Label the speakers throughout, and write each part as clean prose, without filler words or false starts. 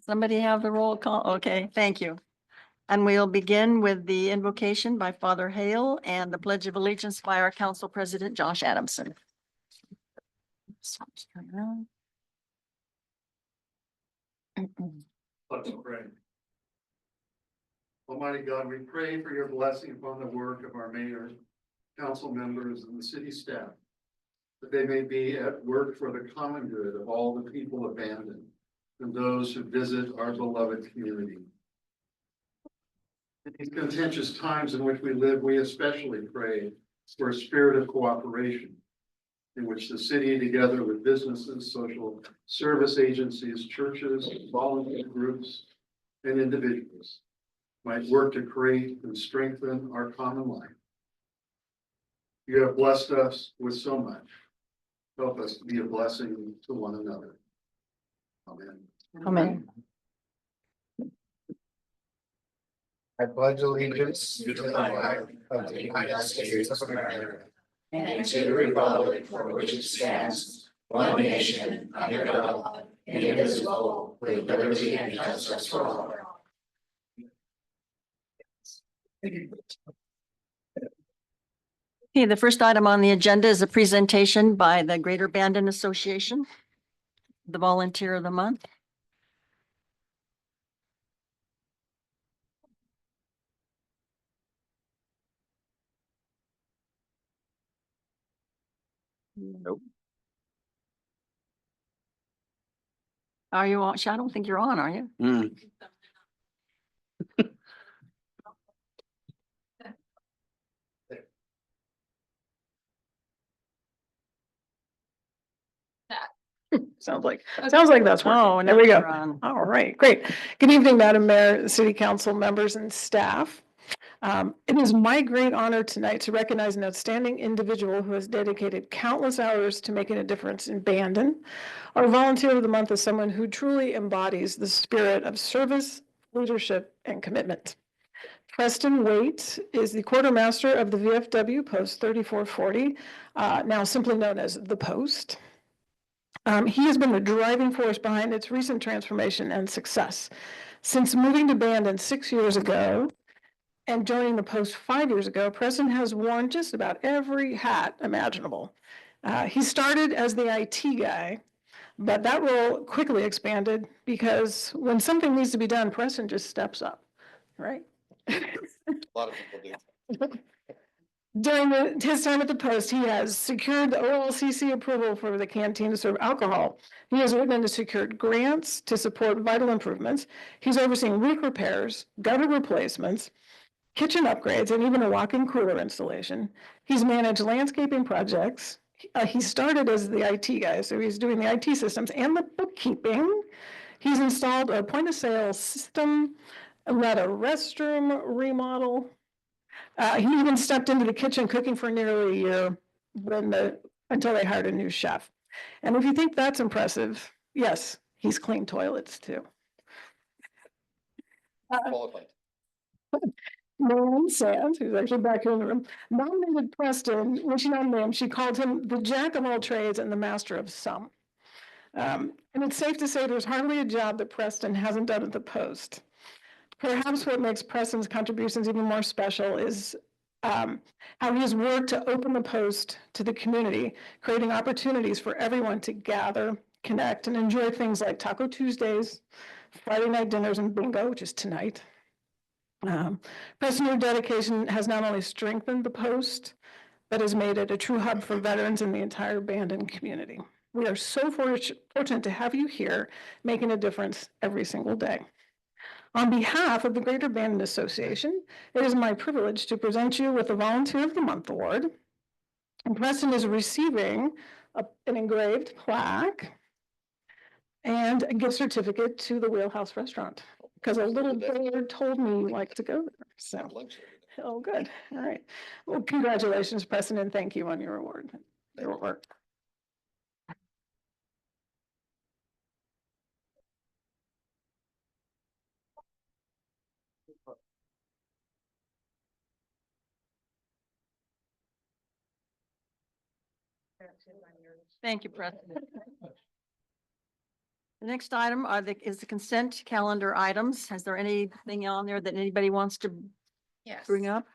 Speaker 1: Somebody have the roll call? Okay, thank you. And we'll begin with the invocation by Father Hale and the Pledge of Allegiance by our Council President, Josh Adamson.
Speaker 2: Let's pray. Almighty God, we pray for your blessing upon the work of our mayor, council members, and the city staff, that they may be at work for the common good of all the people abandoned and those who visit our beloved community. In these contentious times in which we live, we especially pray for a spirit of cooperation in which the city, together with businesses, social service agencies, churches, volunteer groups, and individuals, might work to create and strengthen our common life. You have blessed us with so much. Help us to be a blessing to one another. Amen.
Speaker 1: Amen.
Speaker 3: I pledge allegiance to the flag of the United States of America and to the republic for which it stands, one nation, under God, indivisible, with liberty and justice for all.
Speaker 1: Okay, the first item on the agenda is a presentation by the Greater Bandon Association, the Volunteer of the Month.
Speaker 3: Nope.
Speaker 1: Are you on? I don't think you're on, are you?
Speaker 4: Sounds like that's working.
Speaker 1: Oh,
Speaker 4: There we
Speaker 1: now
Speaker 4: go.
Speaker 1: you're on.
Speaker 4: All right, great. Good evening, Madam Mayor, City Council members and staff. It is my great honor tonight to recognize an outstanding individual who has dedicated countless hours to making a difference in Bandon. Our Volunteer of the Month is someone who truly embodies the spirit of service, leadership, and commitment. Preston Waite is the quartermaster of the VFW Post 3440, now simply known as the Post. He has been the driving force behind its recent transformation and success. Since moving to Bandon 6 years ago and joining the Post 5 years ago, Preston has worn just about every hat imaginable. He started as the IT guy, but that role quickly expanded because when something needs to be done, Preston just steps up, right?
Speaker 3: A lot of people do.
Speaker 4: During his time at the Post, he has secured the OLCC approval for the canteen to serve alcohol. He has written and secured grants to support vital improvements. He's overseen roof repairs, gutter replacements, kitchen upgrades, and even a walk-in cooler installation. He's managed landscaping projects. He started as the IT guy, so he's doing the IT systems and the bookkeeping. He's installed a point-of-sale system, led a restroom remodel. He even stepped into the kitchen cooking for nearly a year until they hired a new chef. And if you think that's impressive, yes, he's cleaned toilets too.
Speaker 3: Qualified.
Speaker 4: Marianne Sands, who's actually back here in the room, nominated Preston. When she nominated him, she called him the jack of all trades and the master of some. And it's safe to say there's hardly a job that Preston hasn't done at the Post. Perhaps what makes Preston's contributions even more special is how he has worked to open the Post to the community, creating opportunities for everyone to gather, connect, and enjoy things like Taco Tuesdays, Friday night dinners, and bingo, which is tonight. Preston's dedication has not only strengthened the Post, but has made it a true hub for veterans in the entire Bandon community. We are so fortunate to have you here, making a difference every single day. On behalf of the Greater Bandon Association, it is my privilege to present you with the Volunteer of the Month Award. And Preston is receiving an engraved plaque and a gift certificate to the Wheelhouse Restaurant, because a little bird told me you like to go there. So, oh, good. All right. Well, congratulations, Preston, and thank you on your award. Your work.
Speaker 1: Thank you, Preston. The next item is the consent calendar items. Is there anything on there that anybody wants to
Speaker 5: Yes.
Speaker 1: bring up?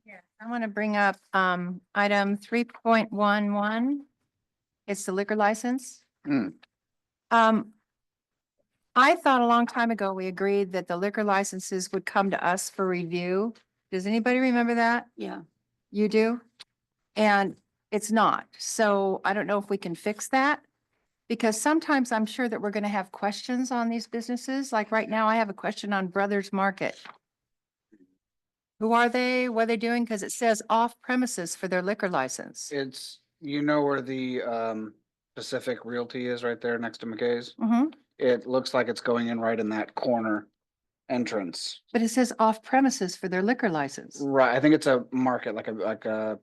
Speaker 5: Yeah, I want to bring up item 3.11. It's the liquor license.
Speaker 3: Hmm.
Speaker 5: I thought a long time ago, we agreed that the liquor licenses would come to us for review. Does anybody remember that?
Speaker 1: Yeah.
Speaker 5: You do? And it's not. So I don't know if we can fix that. Because sometimes I'm sure that we're going to have questions on these businesses. Like right now, I have a question on Brothers Market. Who are they? What are they doing? Because it says off premises for their liquor license.
Speaker 3: It's, you know where the Pacific Realty is right there next to McKay's?
Speaker 5: Mhm.
Speaker 3: It looks like it's going in right in that corner entrance.
Speaker 5: But it says off premises for their liquor license.
Speaker 3: Right, I think it's a market, like a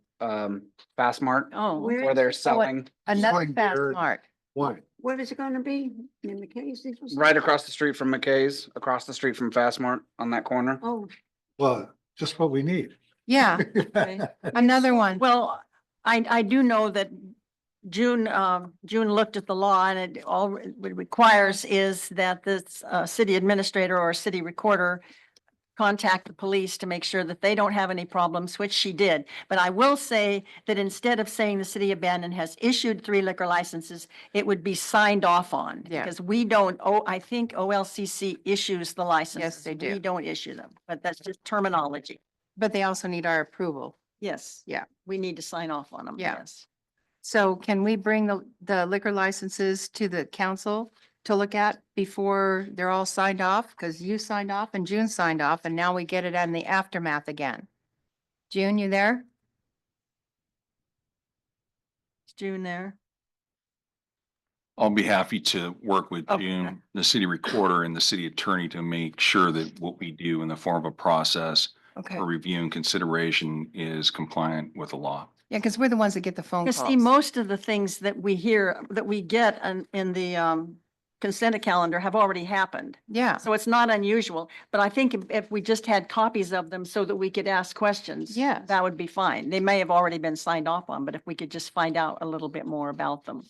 Speaker 3: Fast Mart,
Speaker 1: Oh,
Speaker 3: where they're selling
Speaker 5: Another
Speaker 6: Going
Speaker 5: Fast
Speaker 6: there.
Speaker 5: Mart.
Speaker 6: Why?
Speaker 1: what is it gonna be? In the case?
Speaker 3: right across the street from McKay's, across the street from Fast Mart on that corner.
Speaker 1: Oh,
Speaker 6: Well, just what we need.
Speaker 5: Yeah,
Speaker 1: okay.
Speaker 5: another one.
Speaker 1: Well, I do know that June looked at the law and it all it requires is that this city administrator or city recorder contact the police to make sure that they don't have any problems, which she did. But I will say that instead of saying the city of Bandon has issued 3 liquor licenses, it would be signed off on.
Speaker 5: Yeah.
Speaker 1: Because we don't, I think OLCC issues the licenses.
Speaker 5: they do.
Speaker 1: We don't issue them, but that's just terminology.
Speaker 5: But they also need our approval.
Speaker 1: Yes.
Speaker 5: Yeah.
Speaker 1: We need to sign off on them.
Speaker 5: Yeah.
Speaker 1: Yes.
Speaker 5: So can we bring the liquor licenses to the council to look at before they're all signed off? Because you signed off and June signed off, and now we get it in the aftermath again. June, you there?
Speaker 1: Is June there?
Speaker 7: I'll be happy to work with
Speaker 1: Okay.
Speaker 7: June, the city recorder and the city attorney to make sure that what we do in the form of a process
Speaker 5: Okay.
Speaker 7: for review and consideration is compliant with the law.
Speaker 5: Yeah, because we're the ones that get the phone
Speaker 1: Because
Speaker 5: calls.
Speaker 1: see, most of the things that we hear, that we get in the consent calendar have already happened.
Speaker 5: Yeah,
Speaker 1: So it's not unusual, but I think if we just had copies of them so that we could ask questions.
Speaker 5: Yes.
Speaker 1: That would be fine. They may have already been signed off on, but if we could just find out a little bit more about them.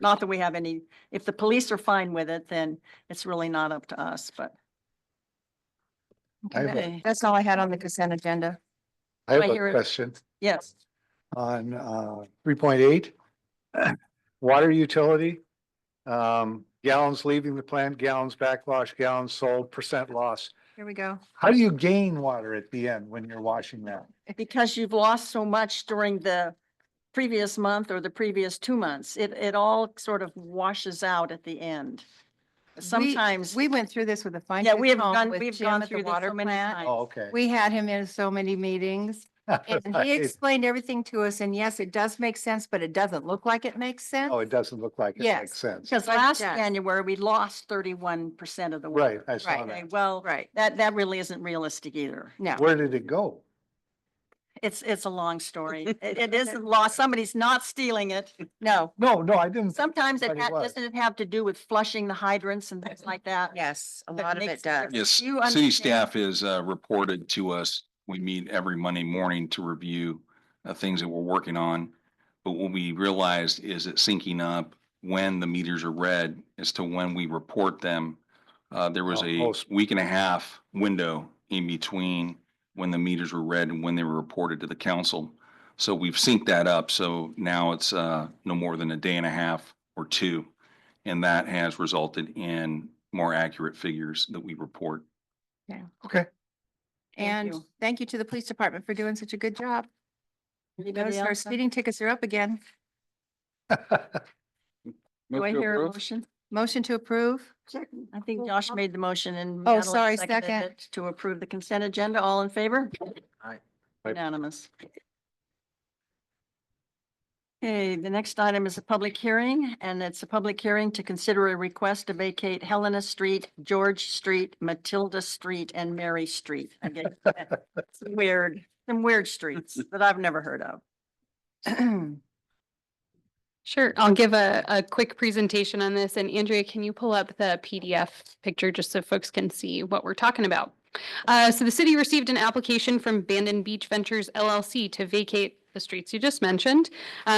Speaker 1: Not that we have any, if the police are fine with it, then it's really not up to us, but.
Speaker 6: I have a-
Speaker 1: Okay,
Speaker 5: that's all I had on the consent agenda.
Speaker 6: I have
Speaker 1: I hear
Speaker 6: a
Speaker 1: it.
Speaker 6: question
Speaker 1: yes,
Speaker 6: on 3.8. Water utility. Gallons leaving the plant, gallons backwash, gallons sold, percent loss.
Speaker 5: Here we go.
Speaker 6: How do you gain water at the end when you're washing that?
Speaker 1: because you've lost so much during the previous month or the previous 2 months, it all sort of washes out at the end. Sometimes,
Speaker 5: We went through this with a fine.
Speaker 1: yeah, we have
Speaker 5: tooth comb
Speaker 1: gone,
Speaker 5: with
Speaker 1: we've
Speaker 5: Jim
Speaker 1: gone
Speaker 5: at the
Speaker 1: through this
Speaker 5: water
Speaker 1: so many
Speaker 5: plant.
Speaker 1: times.
Speaker 6: Oh, okay.
Speaker 5: We had him in so many meetings and he explained everything to us. And yes, it does make sense, but it doesn't look like it makes sense.
Speaker 6: Oh, it doesn't look like it
Speaker 5: Yes.
Speaker 6: makes sense.
Speaker 1: Because
Speaker 5: But it
Speaker 1: last
Speaker 5: does.
Speaker 1: January, we lost 31% of the
Speaker 6: Right,
Speaker 1: water.
Speaker 6: I saw
Speaker 5: Right.
Speaker 1: Okay,
Speaker 6: that.
Speaker 1: well,
Speaker 5: Right.
Speaker 1: that really isn't realistic either.
Speaker 5: No.
Speaker 6: Where did it go?
Speaker 1: It's a long story. It isn't lost. Somebody's not stealing it. No.
Speaker 6: No, I didn't.
Speaker 1: Sometimes
Speaker 6: But it was.
Speaker 1: doesn't it have to do with flushing the hydrants and things like that?
Speaker 5: Yes, a
Speaker 1: That
Speaker 5: lot of
Speaker 1: makes
Speaker 5: it
Speaker 1: a
Speaker 5: does.
Speaker 1: difference.
Speaker 7: Yes,
Speaker 1: You
Speaker 7: city
Speaker 1: understand.
Speaker 7: staff has reported to us. We meet every Monday morning to review things that we're working on. But what we realized is it syncing up when the meters are read as to when we report them. There was
Speaker 6: Oh,
Speaker 7: a
Speaker 6: most-
Speaker 7: week and a half window in between when the meters were read and when they were reported to the council. So we've synced that up. So now it's no more than a day and a half or 2. And that has resulted in more accurate figures that we report.
Speaker 6: Okay.
Speaker 5: And
Speaker 1: you.
Speaker 5: thank you to the police department for doing such a good job.
Speaker 1: Anybody
Speaker 5: Notice our
Speaker 1: else?
Speaker 5: speeding tickets are up again.
Speaker 1: Do
Speaker 3: Move
Speaker 1: I
Speaker 3: to
Speaker 1: hear a
Speaker 3: approve?
Speaker 1: motion?
Speaker 5: Motion to approve?
Speaker 1: I think Josh made the motion and.
Speaker 5: Oh,
Speaker 1: Madeline
Speaker 5: sorry,
Speaker 1: seconded
Speaker 5: second.
Speaker 1: it To approve the consent agenda. All in favor?
Speaker 3: Aye.
Speaker 1: Unanimous. Okay, the next item is a public hearing, and it's a public hearing to consider a request to vacate Helena Street, George Street, Matilda Street, and Mary Street. Again, some weird streets that I've never heard of.
Speaker 8: Sure, I'll give a quick presentation on this, and Andrea, can you pull up the PDF picture just so folks can see what we're talking about? So the city received an application from Bandon Beach Ventures LLC to vacate the streets you just mentioned,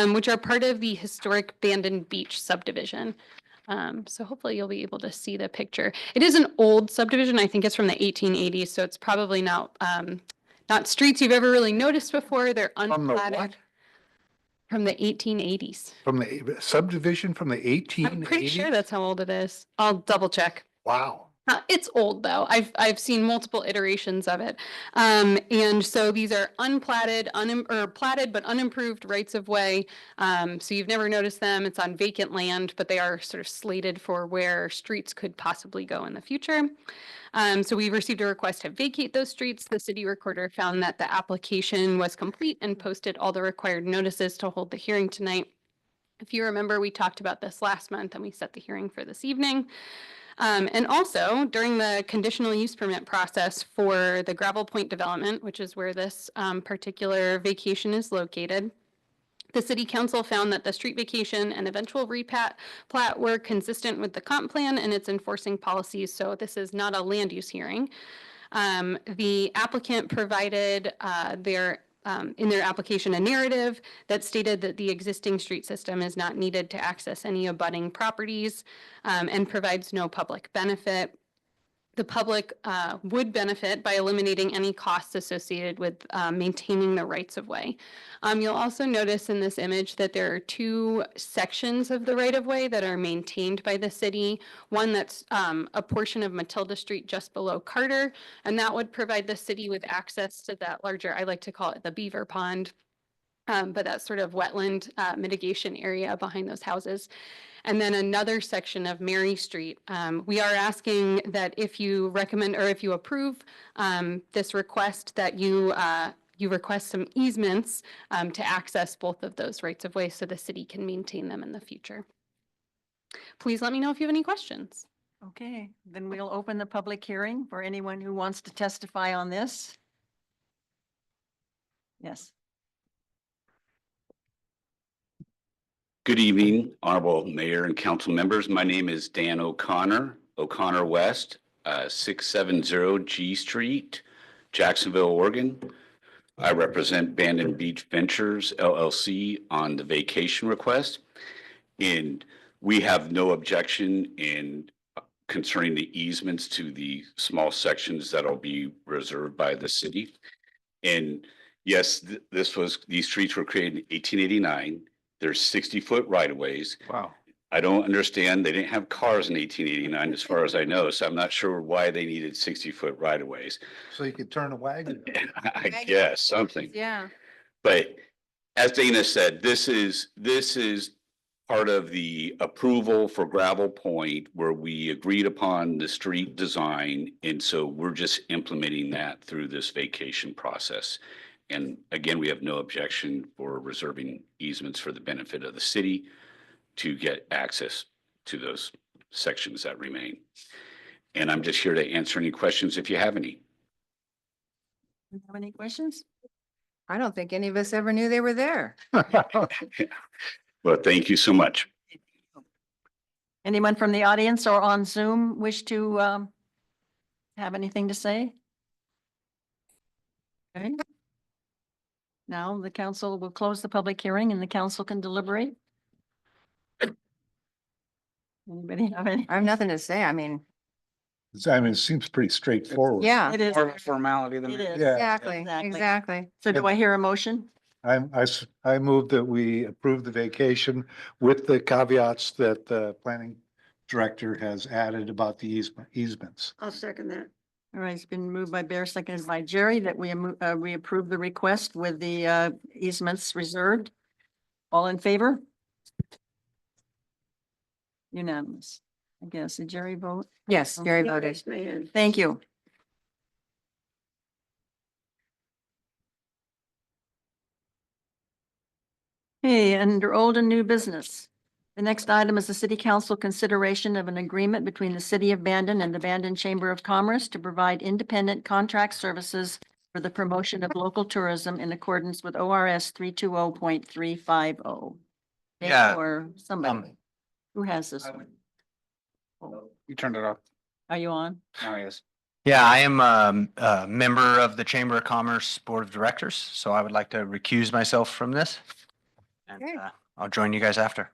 Speaker 8: which are part of the historic Bandon Beach subdivision. So hopefully you'll be able to see the picture. It is an old subdivision. I think it's from the 1880s, so it's probably not streets you've ever really noticed before. They're
Speaker 6: From the
Speaker 8: unplatted
Speaker 6: what?
Speaker 8: from the 1880s.
Speaker 6: From the subdivision from the
Speaker 8: I'm pretty sure
Speaker 6: 1880s?
Speaker 8: that's how old it is. I'll double check.
Speaker 6: Wow.
Speaker 8: It's old though. I've seen multiple iterations of it. And so these are unplatted, or platted but unimproved rights of way. So you've never noticed them. It's on vacant land, but they are sort of slated for where streets could possibly go in the future. So we received a request to vacate those streets. The city recorder found that the application was complete and posted all the required notices to hold the hearing tonight. If you remember, we talked about this last month and we set the hearing for this evening. And also during the conditional use permit process for the Gravel Point development, which is where this particular vacation is located, the city council found that the street vacation and eventual plat were consistent with the comp plan and its enforcing policies. So this is not a land use hearing. The applicant provided in their application a narrative that stated that the existing street system is not needed to access any abutting properties and provides no public benefit. The public would benefit by eliminating any costs associated with maintaining the rights of way. You'll also notice in this image that there are two sections of the right of way that are maintained by the city. One that's a portion of Matilda Street just below Carter, and that would provide the city with access to that larger, I like to call it the beaver pond, but that sort of wetland mitigation area behind those houses. And then another section of Mary Street. We are asking that if you recommend or if you approve this request, that you request some easements to access both of those rights of way so the city can maintain them in the future. Please let me know if you have any questions.
Speaker 1: Okay, then we'll open the public hearing for anyone who wants to testify on this. Yes.
Speaker 9: Good evening, Honorable Mayor and council members. My name is Dan O'Connor, O'Connor West, 670 G Street, Jacksonville, Oregon. I represent Bandon Beach Ventures LLC on the vacation request. And we have no objection in concerning the easements to the small sections that'll be reserved by the city. And yes, these streets were created in 1889. There's 60-foot right-of-ways.
Speaker 6: Wow.
Speaker 9: I don't understand. They didn't have cars in 1889, as far as I know, so I'm not sure why they needed 60-foot right-of-ways.
Speaker 6: So you could turn a wagon.
Speaker 9: I guess something.
Speaker 5: Yeah.
Speaker 9: But as Dana said, this is part of the approval for Gravel Point where we agreed upon the street design. And so we're just implementing that through this vacation process. And again, we have no objection for reserving easements for the benefit of the city to get access to those sections that remain. And I'm just here to answer any questions if you have any.
Speaker 1: Do you have any questions?
Speaker 5: I don't think any of us ever knew they were there.
Speaker 9: Well, thank you so much.
Speaker 1: Anyone from the audience or on Zoom wish to have anything to say? Okay. Now the council will close the public hearing and the council can deliberate. Anybody have any?
Speaker 5: I have nothing to say. I mean,
Speaker 6: I mean, it seems pretty straightforward.
Speaker 5: yeah,
Speaker 1: It is.
Speaker 10: More of a formality than.
Speaker 1: It is.
Speaker 6: Yeah.
Speaker 5: exactly,
Speaker 1: Exactly.
Speaker 5: exactly.
Speaker 1: So do I hear a motion?
Speaker 6: I move that we approve the vacation with the caveats that the planning director has added about the easements.
Speaker 1: I'll second that. All right, it's been moved by Bear, seconded by Jerry, that we approve the request with the easements reserved. All in favor? Unanimous. I guess. Did Jerry vote?
Speaker 5: Yes, Jerry voted.
Speaker 1: Thank you. Okay, under old and new business. The next item is the city council consideration of an agreement between the city of Bandon and the Bandon Chamber of Commerce to provide independent contract services for the promotion of local tourism in accordance with ORS 320.350.
Speaker 10: Yeah,
Speaker 1: Or somebody, who has this one?
Speaker 10: You turned it off.
Speaker 1: Are you on?
Speaker 10: Oh, yes. Yeah, I am a member of the Chamber of Commerce Board of Directors, so I would like to recuse myself from this. And
Speaker 5: Okay.
Speaker 10: I'll join you guys after.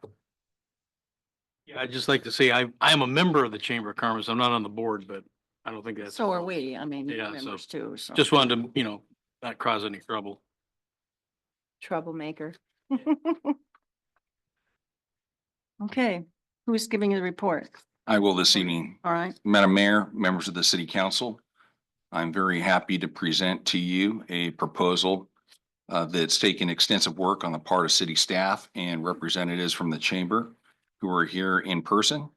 Speaker 11: I'd just like to say I am a member of the Chamber of Commerce. I'm not on the board, but I don't think that's.
Speaker 1: So are we, I mean,
Speaker 11: Yeah, so
Speaker 1: members too, so.
Speaker 11: Just wanted to, not cause any trouble.
Speaker 5: Troublemaker.
Speaker 1: Okay, who's giving the report?
Speaker 7: I will this evening.
Speaker 1: All right,
Speaker 7: Madam Mayor, members of the City Council, I'm very happy to present to you a proposal that's taken extensive work on the part of city staff and representatives from the chamber who are here in person.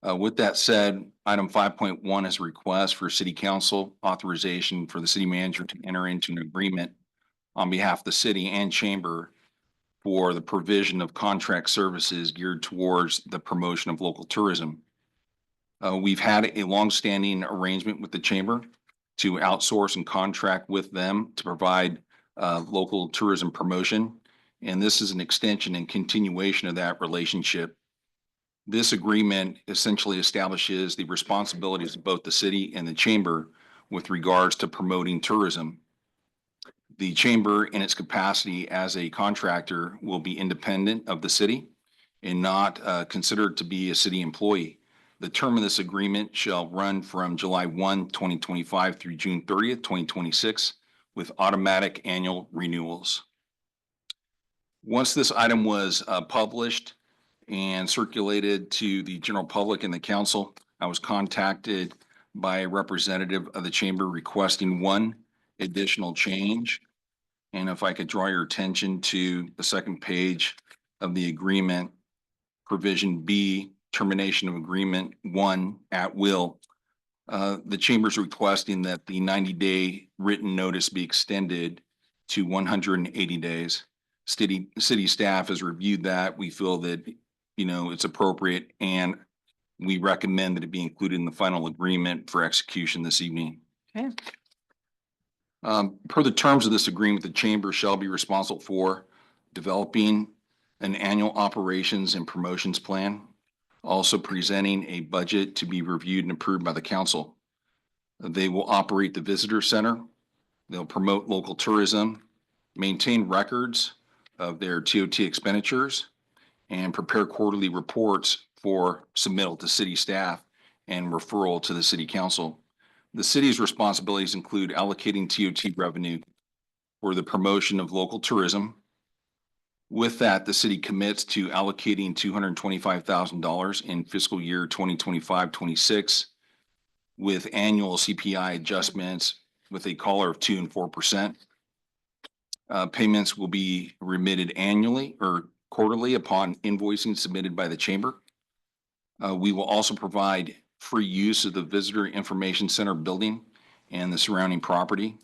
Speaker 7: With that said, item 5.1 is a request for city council authorization for the city manager to enter into an agreement on behalf of the city and chamber for the provision of contract services geared towards the promotion of local tourism. We've had a longstanding arrangement with the chamber to outsource and contract with them to provide local tourism promotion. And this is an extension and continuation of that relationship. This agreement essentially establishes the responsibilities of both the city and the chamber with regards to promoting tourism. The chamber, in its capacity as a contractor, will be independent of the city and not considered to be a city employee. The term of this agreement shall run from July 1, 2025 through June 30th, 2026, with automatic annual renewals. Once this item was published and circulated to the general public and the council, I was contacted by a representative of the chamber requesting one additional change. And if I could draw your attention to the second page of the agreement, provision B, termination of agreement 1 at will. The chamber's requesting that the 90-day written notice be extended to 180 days. City staff has reviewed that. We feel that, it's appropriate, and we recommend that it be included in the final agreement for execution this evening.
Speaker 1: okay,
Speaker 7: Per the terms of this agreement, the chamber shall be responsible for developing an annual operations and promotions plan, also presenting a budget to be reviewed and approved by the council. They will operate the visitor center. They'll promote local tourism, maintain records of their TOT expenditures, and prepare quarterly reports for submittal to city staff and referral to the city council. The city's responsibilities include allocating TOT revenue for the promotion of local tourism. With that, the city commits to allocating $225,000 in fiscal year 2025-26 with annual CPI adjustments with a collar of 2% and 4%. Payments will be remitted annually or quarterly upon invoicing submitted by the chamber. We will also provide free use of the Visitor Information Center building and the surrounding property.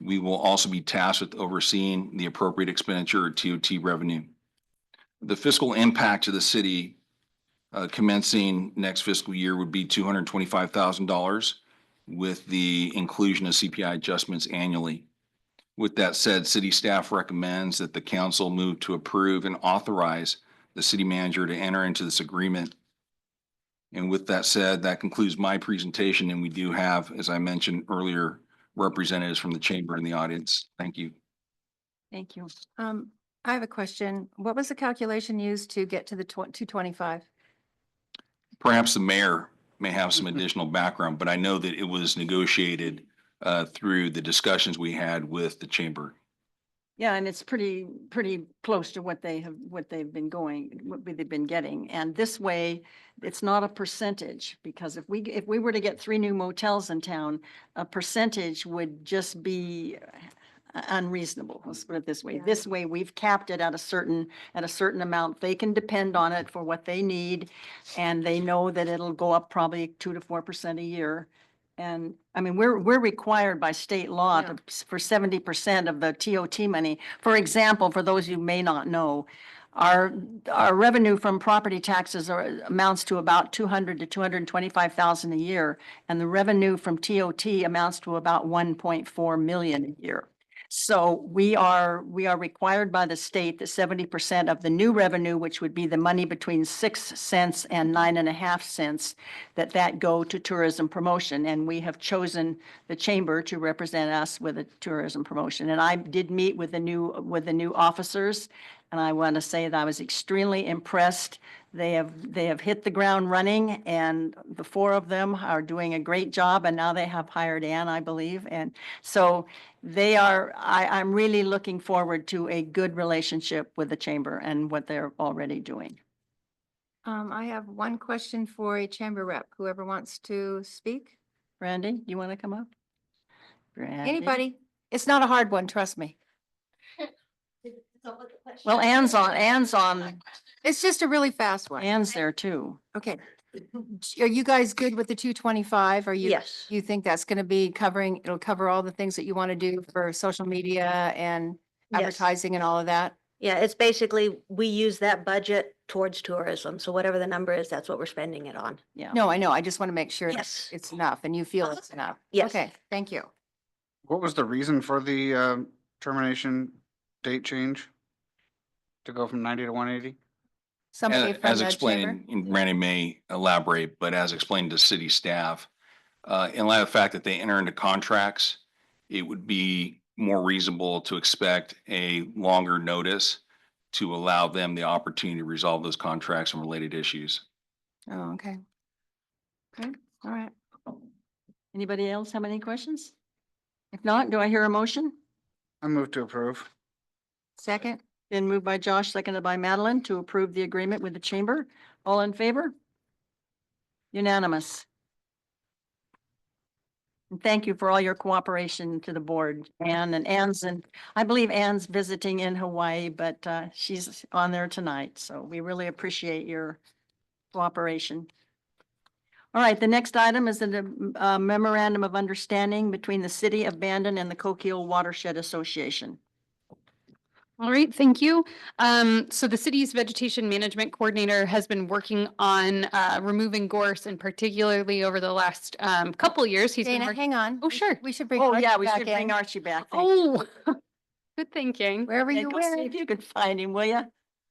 Speaker 7: We will also be tasked with overseeing the appropriate expenditure of TOT revenue. The fiscal impact to the city commencing next fiscal year would be $225,000 with the inclusion of CPI adjustments annually. With that said, city staff recommends that the council move to approve and authorize the city manager to enter into this agreement. And with that said, that concludes my presentation, and we do have, as I mentioned earlier, representatives from the chamber in the audience. Thank you.
Speaker 1: thank you.
Speaker 5: I have a question. What was the calculation used to get to the 225?
Speaker 7: Perhaps the mayor may have some additional background, but I know that it was negotiated through the discussions we had with the chamber.
Speaker 1: Yeah, and it's pretty close to what they've been getting. And this way, it's not a percentage, because if we were to get 3 new motels in town, a percentage would just be unreasonable. Let's put it this way.
Speaker 5: Yeah.
Speaker 1: This way, we've capped it at a certain amount. They can depend on it for what they need, and they know that it'll go up probably 2 to 4% a year. And I mean, we're required by state law
Speaker 5: Yeah.
Speaker 1: for 70% of the TOT money. For example, for those who may not know, our revenue from property taxes amounts to about 200 to 225,000 a year, and the revenue from TOT amounts to about 1.4 million a year. So we are required by the state that 70% of the new revenue, which would be the money between 6 cents and 9.5 cents, that go to tourism promotion. And we have chosen the chamber to represent us with a tourism promotion. And I did meet with the new officers, and I want to say that I was extremely impressed They have hit the ground running, and the four of them are doing a great job, and now they have hired Ann, I believe. And so I'm really looking forward to a good relationship with the chamber and what they're already doing.
Speaker 5: I have one question for a chamber rep, whoever wants to speak.
Speaker 1: Brandy, you want to come up? Brandy?
Speaker 5: Anybody? It's not a hard one, trust me.
Speaker 1: Well, Ann's on,
Speaker 5: It's just a really fast one.
Speaker 1: Ann's there too.
Speaker 5: Okay. Are you guys good with the 225? Are you?
Speaker 12: Yes.
Speaker 5: You think that's going to be covering, it'll cover all the things that you want to do for social media and
Speaker 12: Yes.
Speaker 5: advertising and all of that?
Speaker 12: Yeah, it's basically, we use that budget towards tourism. So whatever the number is, that's what we're spending it on.
Speaker 1: Yeah.
Speaker 5: No, I know. I just want to make sure
Speaker 12: Yes.
Speaker 5: it's enough and you feel it's enough.
Speaker 12: Yes.
Speaker 5: Okay, thank you.
Speaker 3: What was the reason for the termination date change? To go from 90 to 180?
Speaker 5: Somebody from
Speaker 7: As
Speaker 5: the chamber?
Speaker 7: explained, and Randy may elaborate, but as explained to city staff, in light of the fact that they enter into contracts, it would be more reasonable to expect a longer notice to allow them the opportunity to resolve those contracts and related issues.
Speaker 5: Oh, okay. Okay, all right.
Speaker 1: Anybody else have any questions? If not, do I hear a motion?
Speaker 3: I move to approve.
Speaker 5: Second?
Speaker 1: Been moved by Josh, seconded by Madeline to approve the agreement with the chamber. All in favor? Unanimous. And thank you for all your cooperation to the board, Ann, and I believe Ann's visiting in Hawaii, but she's on there tonight. So we really appreciate your cooperation. All right, the next item is a memorandum of understanding between the city of Bandon and the Coquille Watershed Association.
Speaker 8: All right, thank you. So the city's vegetation management coordinator has been working on removing gorse, and particularly over the last couple years, he's been
Speaker 5: Dana,
Speaker 8: working.
Speaker 5: hang on.
Speaker 8: Oh, sure.
Speaker 5: We should bring.
Speaker 1: Oh,
Speaker 5: Archie
Speaker 1: yeah, we
Speaker 5: back
Speaker 1: should bring
Speaker 5: in.
Speaker 1: Archie back. Thank you.
Speaker 8: Oh, good thinking.
Speaker 5: Wherever
Speaker 1: Yeah,
Speaker 5: you
Speaker 1: go see
Speaker 5: went.
Speaker 1: if you could find him, will you?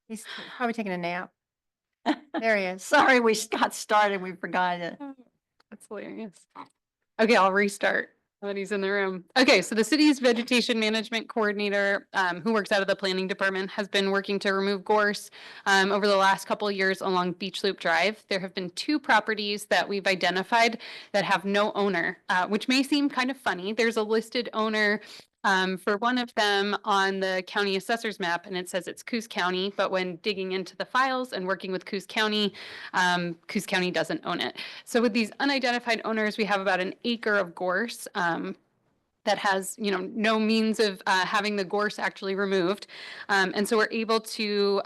Speaker 5: He's probably taking a nap. There he is.
Speaker 1: Sorry, we got started. We forgot it.
Speaker 8: That's hilarious. Okay, I'll restart. now that he's in the room. Okay, so the city's vegetation management coordinator, who works out of the planning department, has been working to remove gorse over the last couple of years along Beach Loop Drive. There have been 2 properties that we've identified that have no owner, which may seem kind of funny. There's a listed owner for one of them on the county assessor's map, and it says it's Coos County, but when digging into the files and working with Coos County doesn't own it. So with these unidentified owners, we have about an acre of gorse that has, no means of having the gorse actually removed. And so we're able to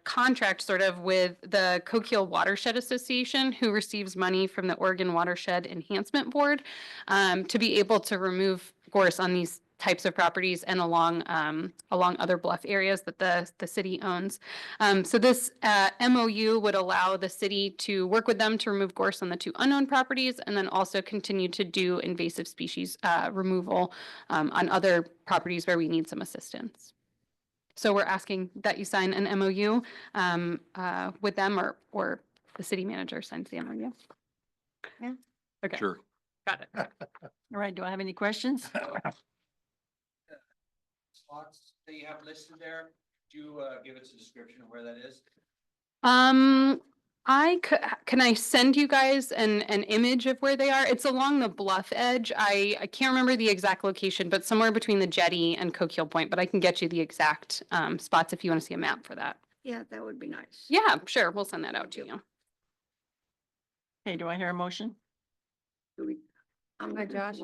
Speaker 8: contract sort of with the Coquille Watershed Association, who receives money from the Oregon Watershed Enhancement Board, to be able to remove gorse on these types of properties and along other bluff areas that the city owns. So this MOU would allow the city to work with them to remove gorse on the 2 unknown properties, and then also continue to do invasive species removal on other properties where we need some assistance. So we're asking that you sign an MOU with them, or the city manager signs the MOU.
Speaker 5: Yeah.
Speaker 8: Okay.
Speaker 7: Sure.
Speaker 8: Got it.
Speaker 1: All right, do I have any questions?
Speaker 10: Spots that you have listed there, do you give us a description of where that is?
Speaker 8: Can I send you guys an image of where they are? It's along the bluff edge. I can't remember the exact location, but somewhere between the jetty and Coquille Point, but I can get you the exact spots if you want to see a map for that.
Speaker 12: Yeah, that would be nice.
Speaker 8: Yeah, sure. We'll send that out to you.
Speaker 1: Okay, do I hear a motion?
Speaker 12: I'm
Speaker 5: Hi, Josh.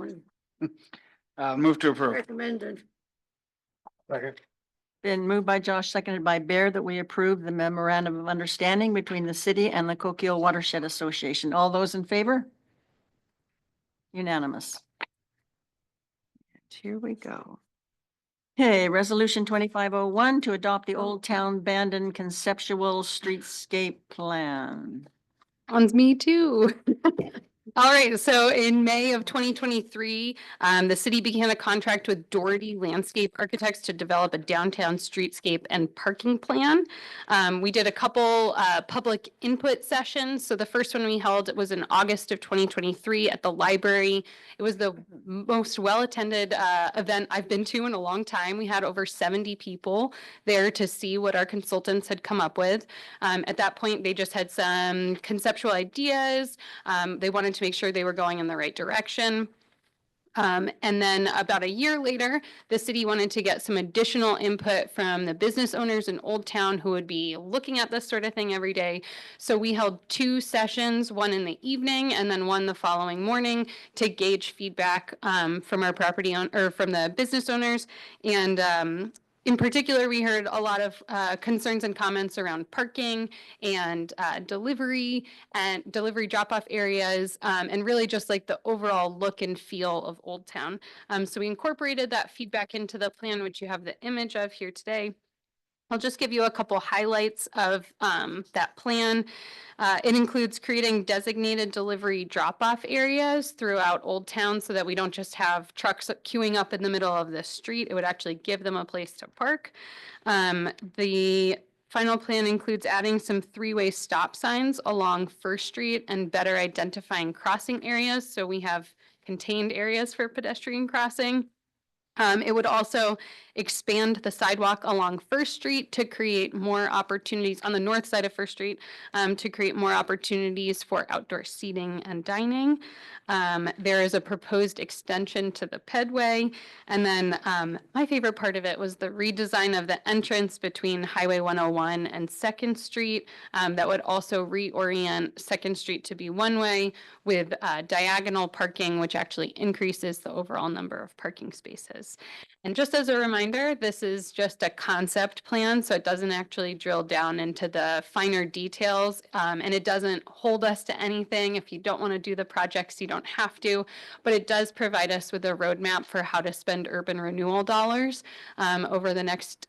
Speaker 3: Move to approve.
Speaker 12: Recommended.
Speaker 1: Been moved by Josh, seconded by Bear, that we approve the memorandum of understanding between the city and the Coquille Watershed Association. All those in favor? Unanimous. And here we go. Okay, resolution 2501 to adopt the Old Town Bandon Conceptual Streetscape Plan.
Speaker 8: On me too. All right, so in May of 2023, the city began a contract with Doherty Landscape Architects to develop a downtown streetscape and parking plan. We did a couple public input sessions. So the first one we held was in August of 2023 at the library. It was the most well-attended event I've been to in a long time. We had over 70 people there to see what our consultants had come up with. At that point, they just had some conceptual ideas. They wanted to make sure they were going in the right direction. And then about a year later, the city wanted to get some additional input from the business owners in Old Town who would be looking at this sort of thing every day. So we held 2 sessions, one in the evening and then one the following morning to gauge feedback from our property or from the business owners. And in particular, we heard a lot of concerns and comments around parking and delivery drop-off areas, and really just like the overall look and feel of Old Town. So we incorporated that feedback into the plan, which you have the image of here today. I'll just give you a couple highlights of that plan. It includes creating designated delivery drop-off areas throughout Old Town so that we don't just have trucks queuing up in the middle of the street. It would actually give them a place to park. The final plan includes adding some 3-way stop signs along First Street and better identifying crossing areas. So we have contained areas for pedestrian crossing. It would also expand the sidewalk along First Street to create more opportunities on the north side of First Street to create more opportunities for outdoor seating and dining. There is a proposed extension to the pedway. And then my favorite part of it was the redesign of the entrance between Highway 101 and 2nd Street that would also reorient 2nd Street to be one-way with diagonal parking, which actually increases the overall number of parking spaces. And just as a reminder, this is just a concept plan, so it doesn't actually drill down into the finer details, and it doesn't hold us to anything. If you don't want to do the projects, you don't have to, but it does provide us with a roadmap for how to spend urban renewal dollars over the next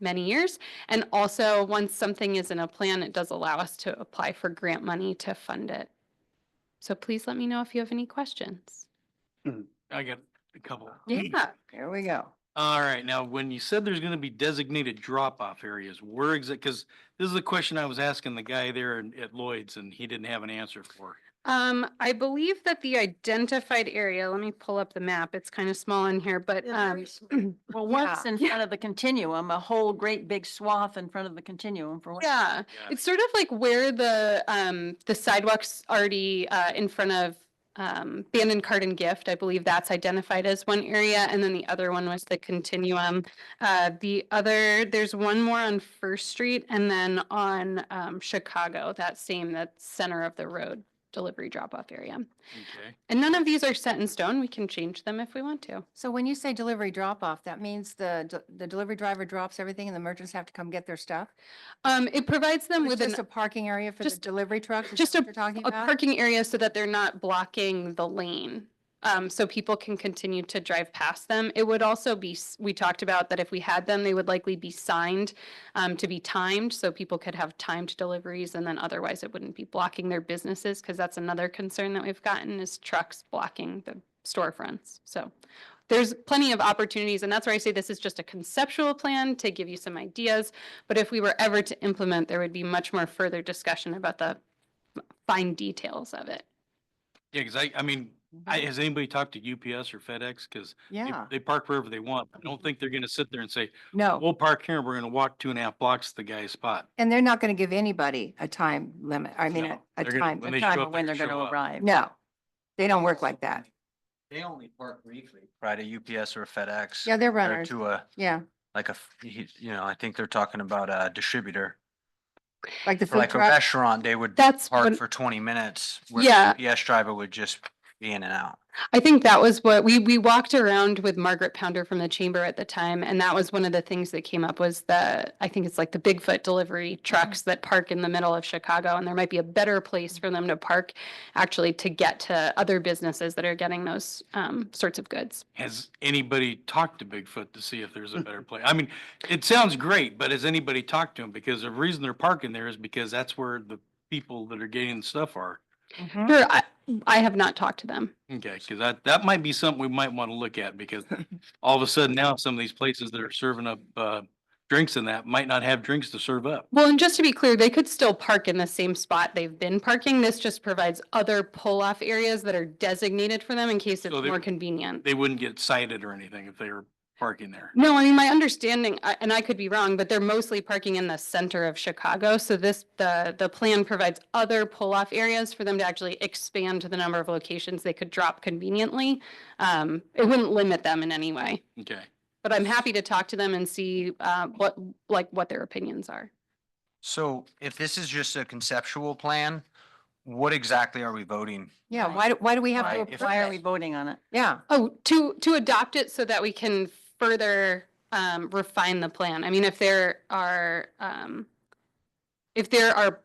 Speaker 8: many years. And also, once something is in a plan, it does allow us to apply for grant money to fund it. So please let me know if you have any questions.
Speaker 11: I got a couple.
Speaker 5: Yeah, there we go.
Speaker 11: All right, now, when you said there's gonna be designated drop-off areas, where exactly, because this is a question I was asking the guy there at Lloyd's and he didn't have an answer for.
Speaker 8: I believe that the identified area, let me pull up the map. It's kind of small in here, but
Speaker 1: Well, once
Speaker 5: Yeah.
Speaker 1: in front of the continuum, a whole great big swath in front of the continuum for one.
Speaker 8: yeah, it's sort of like where the sidewalks already in front of Bandon Cart and Gift. I believe that's identified as one area, and then the other one was the continuum. There's one more on First Street, and then on Chicago, that center of the road delivery drop-off area.
Speaker 11: Okay.
Speaker 8: And none of these are set in stone. We can change them if we want to.
Speaker 5: So when you say delivery drop-off, that means the delivery driver drops everything and the merchants have to come get their stuff?
Speaker 8: It provides them
Speaker 5: It's
Speaker 8: with
Speaker 5: just a parking area for the
Speaker 8: just-
Speaker 5: delivery trucks? Is
Speaker 8: just
Speaker 5: that what you're talking
Speaker 8: a
Speaker 5: about?
Speaker 8: parking area so that they're not blocking the lane. So people can continue to drive past them. It would also be, we talked about that if we had them, they would likely be signed to be timed, so people could have timed deliveries, and then otherwise it wouldn't be blocking their businesses, because that's another concern that we've gotten is trucks blocking the storefronts. So there's plenty of opportunities, and that's where I say this is just a conceptual plan to give you some ideas. But if we were ever to implement, there would be much more further discussion about the fine details of it.
Speaker 11: Yeah, because I mean, has anybody talked to UPS or FedEx? Because
Speaker 5: Yeah,
Speaker 11: they park wherever they want. I don't think they're gonna sit there and say,
Speaker 5: no,
Speaker 11: we'll park here and we're gonna walk 2.5 blocks to the guy's spot.
Speaker 5: and they're not going to give anybody a time limit, I mean,
Speaker 11: No,
Speaker 5: a
Speaker 11: they're gonna-
Speaker 5: time,
Speaker 11: when
Speaker 5: a
Speaker 11: they
Speaker 5: time
Speaker 11: show
Speaker 5: of
Speaker 11: up,
Speaker 1: When they're
Speaker 11: show
Speaker 1: going to
Speaker 11: up.
Speaker 1: arrive.
Speaker 5: No, they don't work like that.
Speaker 10: They only park briefly. Right, a UPS or a FedEx.
Speaker 5: Yeah, they're
Speaker 10: Or
Speaker 5: runners.
Speaker 10: to a,
Speaker 5: Yeah,
Speaker 10: like I think they're talking about a distributor.
Speaker 5: like the
Speaker 10: For
Speaker 5: food
Speaker 10: like a
Speaker 5: truck.
Speaker 10: restaurant, they would
Speaker 8: That's
Speaker 10: park
Speaker 8: what-
Speaker 10: for 20 minutes. Where
Speaker 8: Yeah.
Speaker 10: the UPS driver would just be in and out.
Speaker 8: I think that was what we walked around with Margaret Pounder from the chamber at the time, and that was one of the things that came up was I think it's like the Bigfoot delivery trucks that park in the middle of Chicago, and there might be a better place for them to park actually to get to other businesses that are getting those sorts of goods.
Speaker 11: Has anybody talked to Bigfoot to see if there's a better place? I mean, it sounds great, but has anybody talked to him? Because the reason they're parking there is because that's where the people that are getting the stuff are.
Speaker 8: Sure, I have not talked to them.
Speaker 11: Okay, because that might be something we might want to look at because all of a sudden now some of these places that are serving up drinks and that might not have drinks to serve up.
Speaker 8: Well, and just to be clear, they could still park in the same spot they've been parking. This just provides other pull-off areas that are designated for them in case it's
Speaker 11: So they-
Speaker 8: more convenient.
Speaker 11: They wouldn't get cited or anything if they were parking there.
Speaker 8: No, I mean, my understanding, and I could be wrong, but they're mostly parking in the center of Chicago. So the plan provides other pull-off areas for them to actually expand to the number of locations they could drop conveniently. It wouldn't limit them in any way,
Speaker 11: Okay.
Speaker 8: but I'm happy to talk to them and see what their opinions are.
Speaker 10: So if this is just a conceptual plan, what exactly are we voting?
Speaker 5: Yeah, why do we have to
Speaker 10: Why-
Speaker 5: approve
Speaker 1: Why are we
Speaker 5: it?
Speaker 1: voting on it?
Speaker 5: Yeah,
Speaker 8: Oh, to adopt it so that we can further refine the plan. I mean, if there are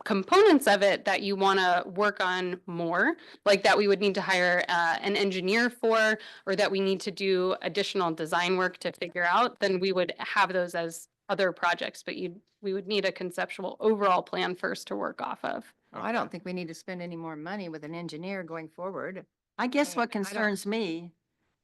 Speaker 8: components of it that you want to work on more, like that we would need to hire an engineer for, or that we need to do additional design work to figure out, then we would have those as other projects, but we would need a conceptual overall plan first to work off of.
Speaker 5: I don't think we need to spend any more money with an engineer going forward.
Speaker 1: I guess
Speaker 5: Okay,
Speaker 1: what
Speaker 5: I don't-
Speaker 1: concerns me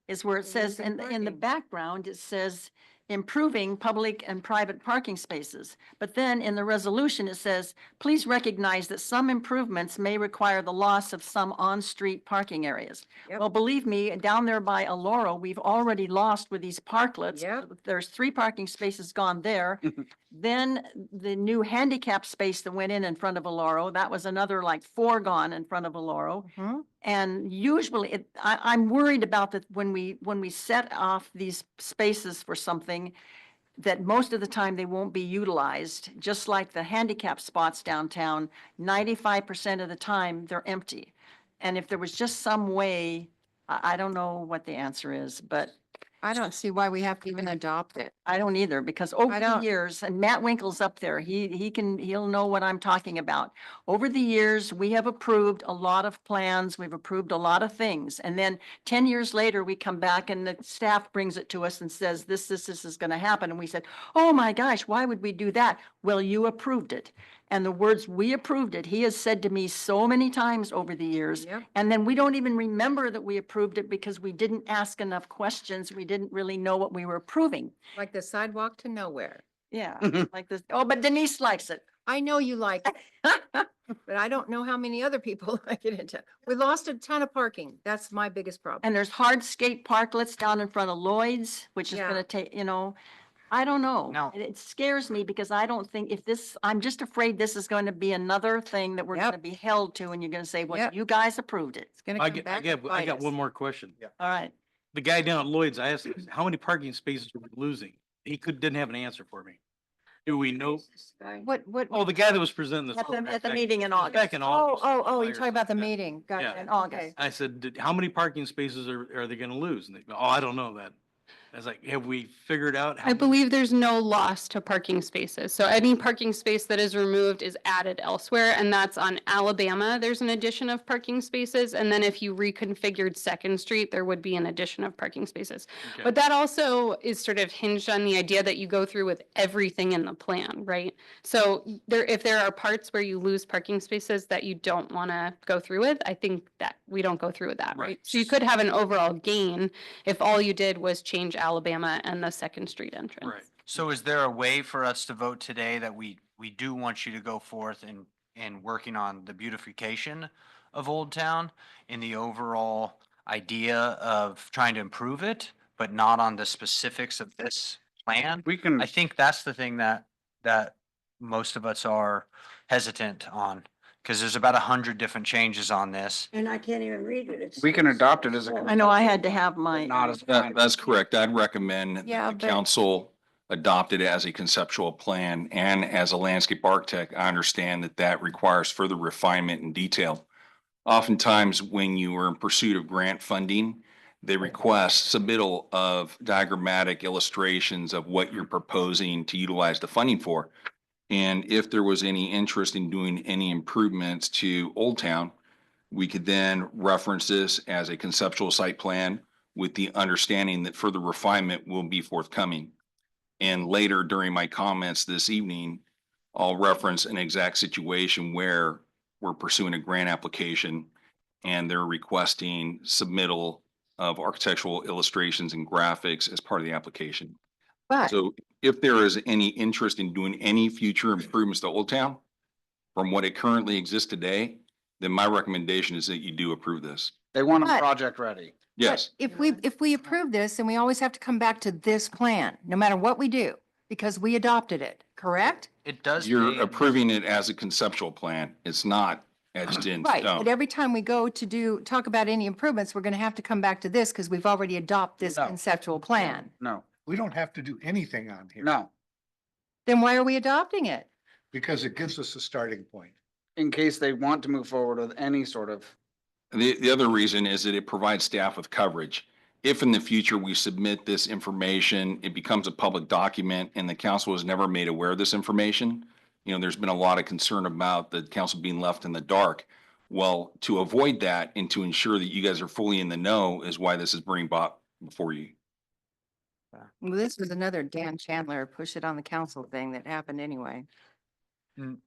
Speaker 1: is where it says in the background, it says improving public and private parking spaces. But then in the resolution, it says, please recognize that some improvements may require the loss of some on-street parking areas.
Speaker 5: Yep.
Speaker 1: Well, believe me, down there by Aloro, we've already lost with these parklets.
Speaker 5: Yep.
Speaker 1: There's 3 parking spaces gone there. Then the new handicap space that went in front of Aloro, that was another like 4 gone in front of Aloro.
Speaker 5: Mhm.
Speaker 1: And usually I'm worried about that when we set off these spaces for something, that most of the time they won't be utilized, just like the handicap spots downtown, 95% of the time they're empty. And if there was just some way, I don't know what the answer is, but
Speaker 5: I don't see why we have to even adopt it.
Speaker 1: I don't either, because over the
Speaker 5: don't-
Speaker 1: years, and Matt Winkle's up there, he'll know what I'm talking about. Over the years, we have approved a lot of plans, we've approved a lot of things. And then 10 years later, we come back and the staff brings it to us and says, this is gonna happen. And we said, oh my gosh, why would we do that? Well, you approved it. And the words, we approved it, he has said to me so many times over the years.
Speaker 5: Yep.
Speaker 1: And then we don't even remember that we approved it because we didn't ask enough questions. We didn't really know what we were approving.
Speaker 5: Like the sidewalk to nowhere.
Speaker 1: Yeah, like this. Oh, but Denise likes it.
Speaker 5: I know you like it, but I don't know how many other people like it. We lost a ton of parking. That's my biggest problem.
Speaker 1: And there's hardscape parklets down in front of Lloyd's, which is
Speaker 5: Yeah.
Speaker 1: gonna take, I don't know.
Speaker 10: No.
Speaker 1: It scares me because I don't think I'm just afraid this is going to be another thing that we're
Speaker 5: Yep.
Speaker 1: gonna be held to and you're gonna say, well,
Speaker 5: Yep.
Speaker 1: you guys approved it.
Speaker 5: It's gonna
Speaker 11: I
Speaker 5: come
Speaker 11: get,
Speaker 5: back
Speaker 11: I
Speaker 5: and
Speaker 11: got, I
Speaker 5: bite
Speaker 11: got
Speaker 5: us.
Speaker 11: one more question.
Speaker 1: All right.
Speaker 11: The guy down at Lloyd's, I asked him, how many parking spaces are we losing? He didn't have an answer for me. Do we know?
Speaker 5: What?
Speaker 11: Oh, the guy that was presenting this.
Speaker 1: At the meeting in August.
Speaker 11: Back in
Speaker 5: Oh,
Speaker 11: August.
Speaker 5: you're talking about the
Speaker 11: Yeah.
Speaker 5: meeting.
Speaker 11: Yeah.
Speaker 5: Gotcha.
Speaker 1: In August.
Speaker 5: Okay.
Speaker 11: I said, how many parking spaces are they gonna lose? And they go, oh, I don't know that. I was like, have we figured out? how
Speaker 8: I
Speaker 11: many-
Speaker 8: believe there's no loss to parking spaces. So any parking space that is removed is added elsewhere, and that's on Alabama. There's an addition of parking spaces. And then if you reconfigured Second Street, there would be an addition of parking spaces.
Speaker 11: Okay.
Speaker 8: But that also is sort of hinged on the idea that you go through with everything in the plan, right? So if there are parts where you lose parking spaces that you don't want to go through with, I think that we don't go through with that, right?
Speaker 11: Right.
Speaker 8: So you could have an overall gain if all you did was change Alabama and the Second Street entrance.
Speaker 11: Right.
Speaker 10: So is there a way for us to vote today that we do want you to go forth and working on the beautification of Old Town in the overall idea of trying to improve it, but not on the specifics of this plan?
Speaker 9: We can,
Speaker 10: I think that's the thing that most of us are hesitant on, because there's about 100 different changes on this.
Speaker 12: And I can't even read it.
Speaker 9: we can adopt it as a.
Speaker 1: I know I had to have my.
Speaker 9: Not as.
Speaker 7: That's correct. I'd recommend that
Speaker 5: Yeah,
Speaker 7: the
Speaker 5: but-
Speaker 7: council adopt it as a conceptual plan, and as a landscape architect, I understand that requires further refinement and detail. Oftentimes, when you are in pursuit of grant funding, they request submittal of diagrammatic illustrations of what you're proposing to utilize the funding for. And if there was any interest in doing any improvements to Old Town, we could then reference this as a conceptual site plan with the understanding that further refinement will be forthcoming. And later during my comments this evening, I'll reference an exact situation where we're pursuing a grant application and they're requesting submittal of architectural illustrations and graphics as part of the application.
Speaker 5: But
Speaker 7: So if there is any interest in doing any future improvements to Old Town from what it currently exists today, then my recommendation is that you do approve this.
Speaker 3: They want
Speaker 5: But-
Speaker 3: a project ready.
Speaker 7: Yes,
Speaker 5: if we approve this, then we always have to come back to this plan, no matter what we do, because we adopted it, correct?
Speaker 10: It does.
Speaker 7: you're
Speaker 10: say-
Speaker 7: approving it as a conceptual plan. It's not etched in
Speaker 5: Right, but
Speaker 7: stone.
Speaker 5: every time we go to talk about any improvements, we're gonna have to come back to this because we've already adopted this
Speaker 3: No.
Speaker 5: conceptual plan.
Speaker 3: No,
Speaker 6: We don't have to do anything on here.
Speaker 3: no,
Speaker 5: Then why are we adopting it?
Speaker 6: Because it gives us a starting point.
Speaker 3: in case they want to move forward with any sort of,
Speaker 7: The other reason is that it provides staff with coverage. If in the future we submit this information, it becomes a public document and the council was never made aware of this information. You know, there's been a lot of concern about the council being left in the dark. Well, to avoid that and to ensure that you guys are fully in the know is why this is being brought before you.
Speaker 5: Well, this was another Dan Chandler push it on the council thing that happened anyway.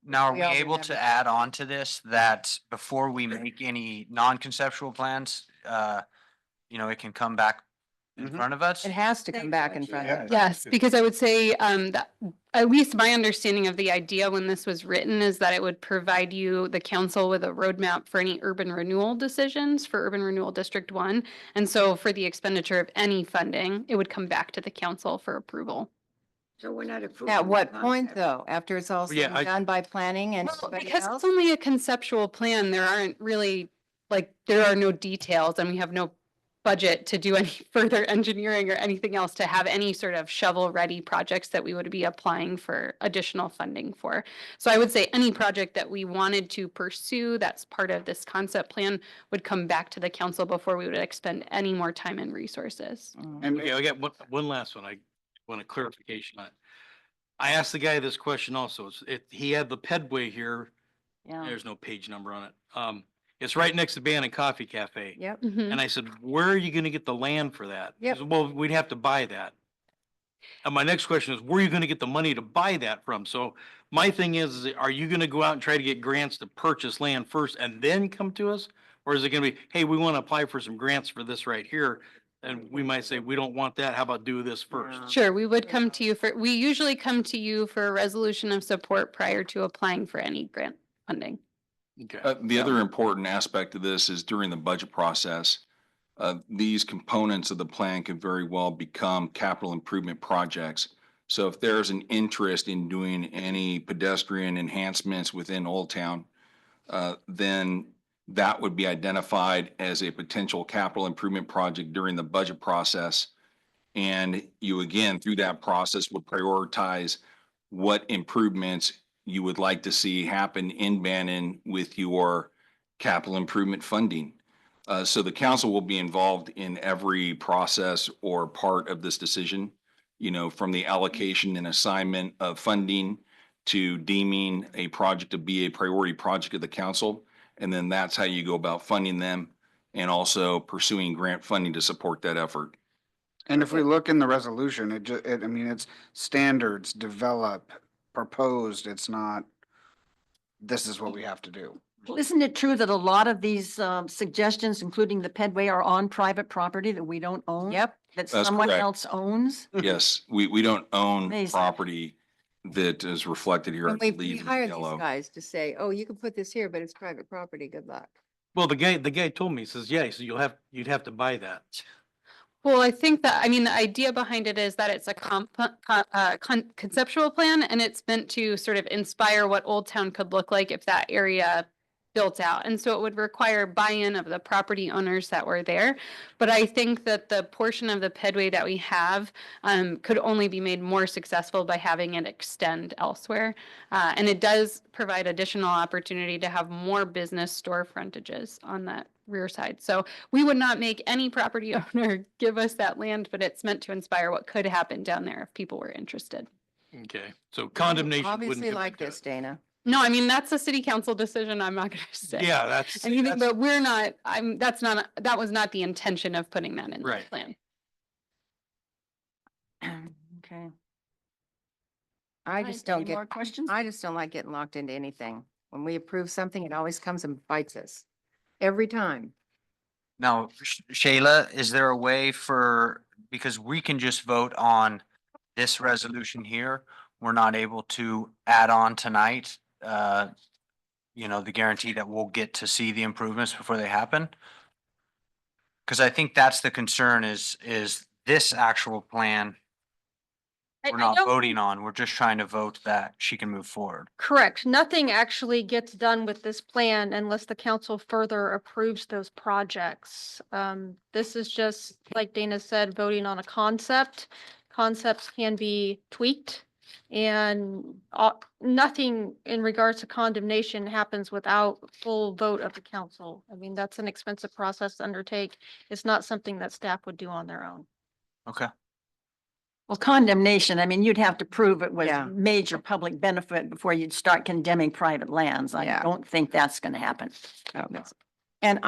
Speaker 10: Now, are
Speaker 5: We
Speaker 10: we
Speaker 5: all
Speaker 10: able
Speaker 5: remember.
Speaker 10: to add on to this that before we make any non-conceptual plans, it can come back in
Speaker 3: Mhm.
Speaker 10: front of us?
Speaker 5: It has to come back in front of us.
Speaker 8: Yes, because I would say that at least my understanding of the idea when this was written is that it would provide you, the council, with a roadmap for any urban renewal decisions for Urban Renewal District 1. And so for the expenditure of any funding, it would come back to the council for approval.
Speaker 1: So we're not approving.
Speaker 5: At what
Speaker 1: the
Speaker 5: point,
Speaker 1: concept.
Speaker 5: though? After it's all
Speaker 11: Yeah,
Speaker 5: said and done by planning and
Speaker 8: Well,
Speaker 5: everybody
Speaker 8: because
Speaker 5: else?
Speaker 8: it's only a conceptual plan, there aren't really, there are no details and we have no budget to do any further engineering or anything else to have any sort of shovel-ready projects that we would be applying for additional funding for. So I would say any project that we wanted to pursue that's part of this concept plan would come back to the council before we would expend any more time and resources.
Speaker 3: and
Speaker 11: Okay, I got one last one. I want a clarification on it. I asked the guy this question also. He had the Pedway here.
Speaker 5: Yeah,
Speaker 11: There's no page number on it. It's right next to Banana Coffee Cafe.
Speaker 5: yep.
Speaker 8: Mhm.
Speaker 11: And I said, where are you gonna get the land for that? He
Speaker 5: Yep.
Speaker 11: said, well, we'd have to buy that. And my next question is, where are you gonna get the money to buy that from? So my thing is, are you gonna go out and try to get grants to purchase land first and then come to us? Or is it gonna be, hey, we wanna apply for some grants for this right here? And we might say, we don't want that. How about do this first?
Speaker 8: Sure, we would come to you we usually come to you for a resolution of support prior to applying for any grant funding.
Speaker 11: Okay.
Speaker 7: The other important aspect of this is during the budget process, these components of the plan could very well become capital improvement projects. So if there's an interest in doing any pedestrian enhancements within Old Town, then that would be identified as a potential capital improvement project during the budget process. And you, again, through that process, would prioritize what improvements you would like to see happen in Bannon with your capital improvement funding. So the council will be involved in every process or part of this decision, from the allocation and assignment of funding to deeming a project to be a priority project of the council. And then that's how you go about funding them and also pursuing grant funding to support that effort.
Speaker 3: And if we look in the resolution, it's standards, develop, proposed, it's not, this is what we have to do.
Speaker 1: Well, isn't it true that a lot of these suggestions, including the Pedway, are on private property that we don't own?
Speaker 5: Yep.
Speaker 1: That
Speaker 7: That's
Speaker 1: someone
Speaker 7: correct.
Speaker 1: else owns?
Speaker 7: Yes, we don't own
Speaker 1: Amazing.
Speaker 7: property that is reflected here, I
Speaker 5: And we
Speaker 7: believe, in
Speaker 5: hired these
Speaker 7: yellow.
Speaker 5: guys to say, oh, you can put this here, but it's private property. Good luck.
Speaker 11: Well, the guy told me, he says, yeah, he said, you'd have to buy that.
Speaker 8: Well, I think that, the idea behind it is that it's a conceptual plan and it's meant to sort of inspire what Old Town could look like if that area built out. And so it would require buy-in of the property owners that were there. But I think that the portion of the Pedway that we have could only be made more successful by having it extend elsewhere. And it does provide additional opportunity to have more business store frontages on that rear side. So we would not make any property owner give us that land, but it's meant to inspire what could happen down there if people were interested.
Speaker 11: Okay, so condemnation wouldn't.
Speaker 5: Obviously
Speaker 11: come
Speaker 5: like
Speaker 11: into
Speaker 5: this,
Speaker 11: it.
Speaker 5: Dana.
Speaker 8: No, that's a city council decision. I'm not going to say.
Speaker 11: Yeah, that's.
Speaker 8: Anything, but we're not, that was not the intention of putting that in the
Speaker 11: Right.
Speaker 8: plan.
Speaker 1: Okay.
Speaker 5: I just don't
Speaker 1: Any more
Speaker 5: get,
Speaker 1: questions?
Speaker 5: I just don't like getting locked into anything. When we approve something, it always comes and bites us. every time.
Speaker 10: Now, Shayla, is there a way for, because we can just vote on this resolution here, we're not able to add on tonight, the guarantee that we'll get to see the improvements before they happen? Because I think that's the concern is this actual plan we're not voting on. We're just trying to vote that she can move forward.
Speaker 13: Correct. Nothing actually gets done with this plan unless the council further approves those projects. This is just, like Dana said, voting on a concept. Concepts can be tweaked and nothing in regards to condemnation happens without full vote of the council. I mean, that's an expensive process to undertake. It's not something that staff would do on their own.
Speaker 10: Okay.
Speaker 1: Well, condemnation, I mean, you'd have to prove it was
Speaker 5: Yeah.
Speaker 1: major public benefit before you'd start condemning private lands. I
Speaker 5: Yeah.
Speaker 1: don't think that's going to happen.
Speaker 5: And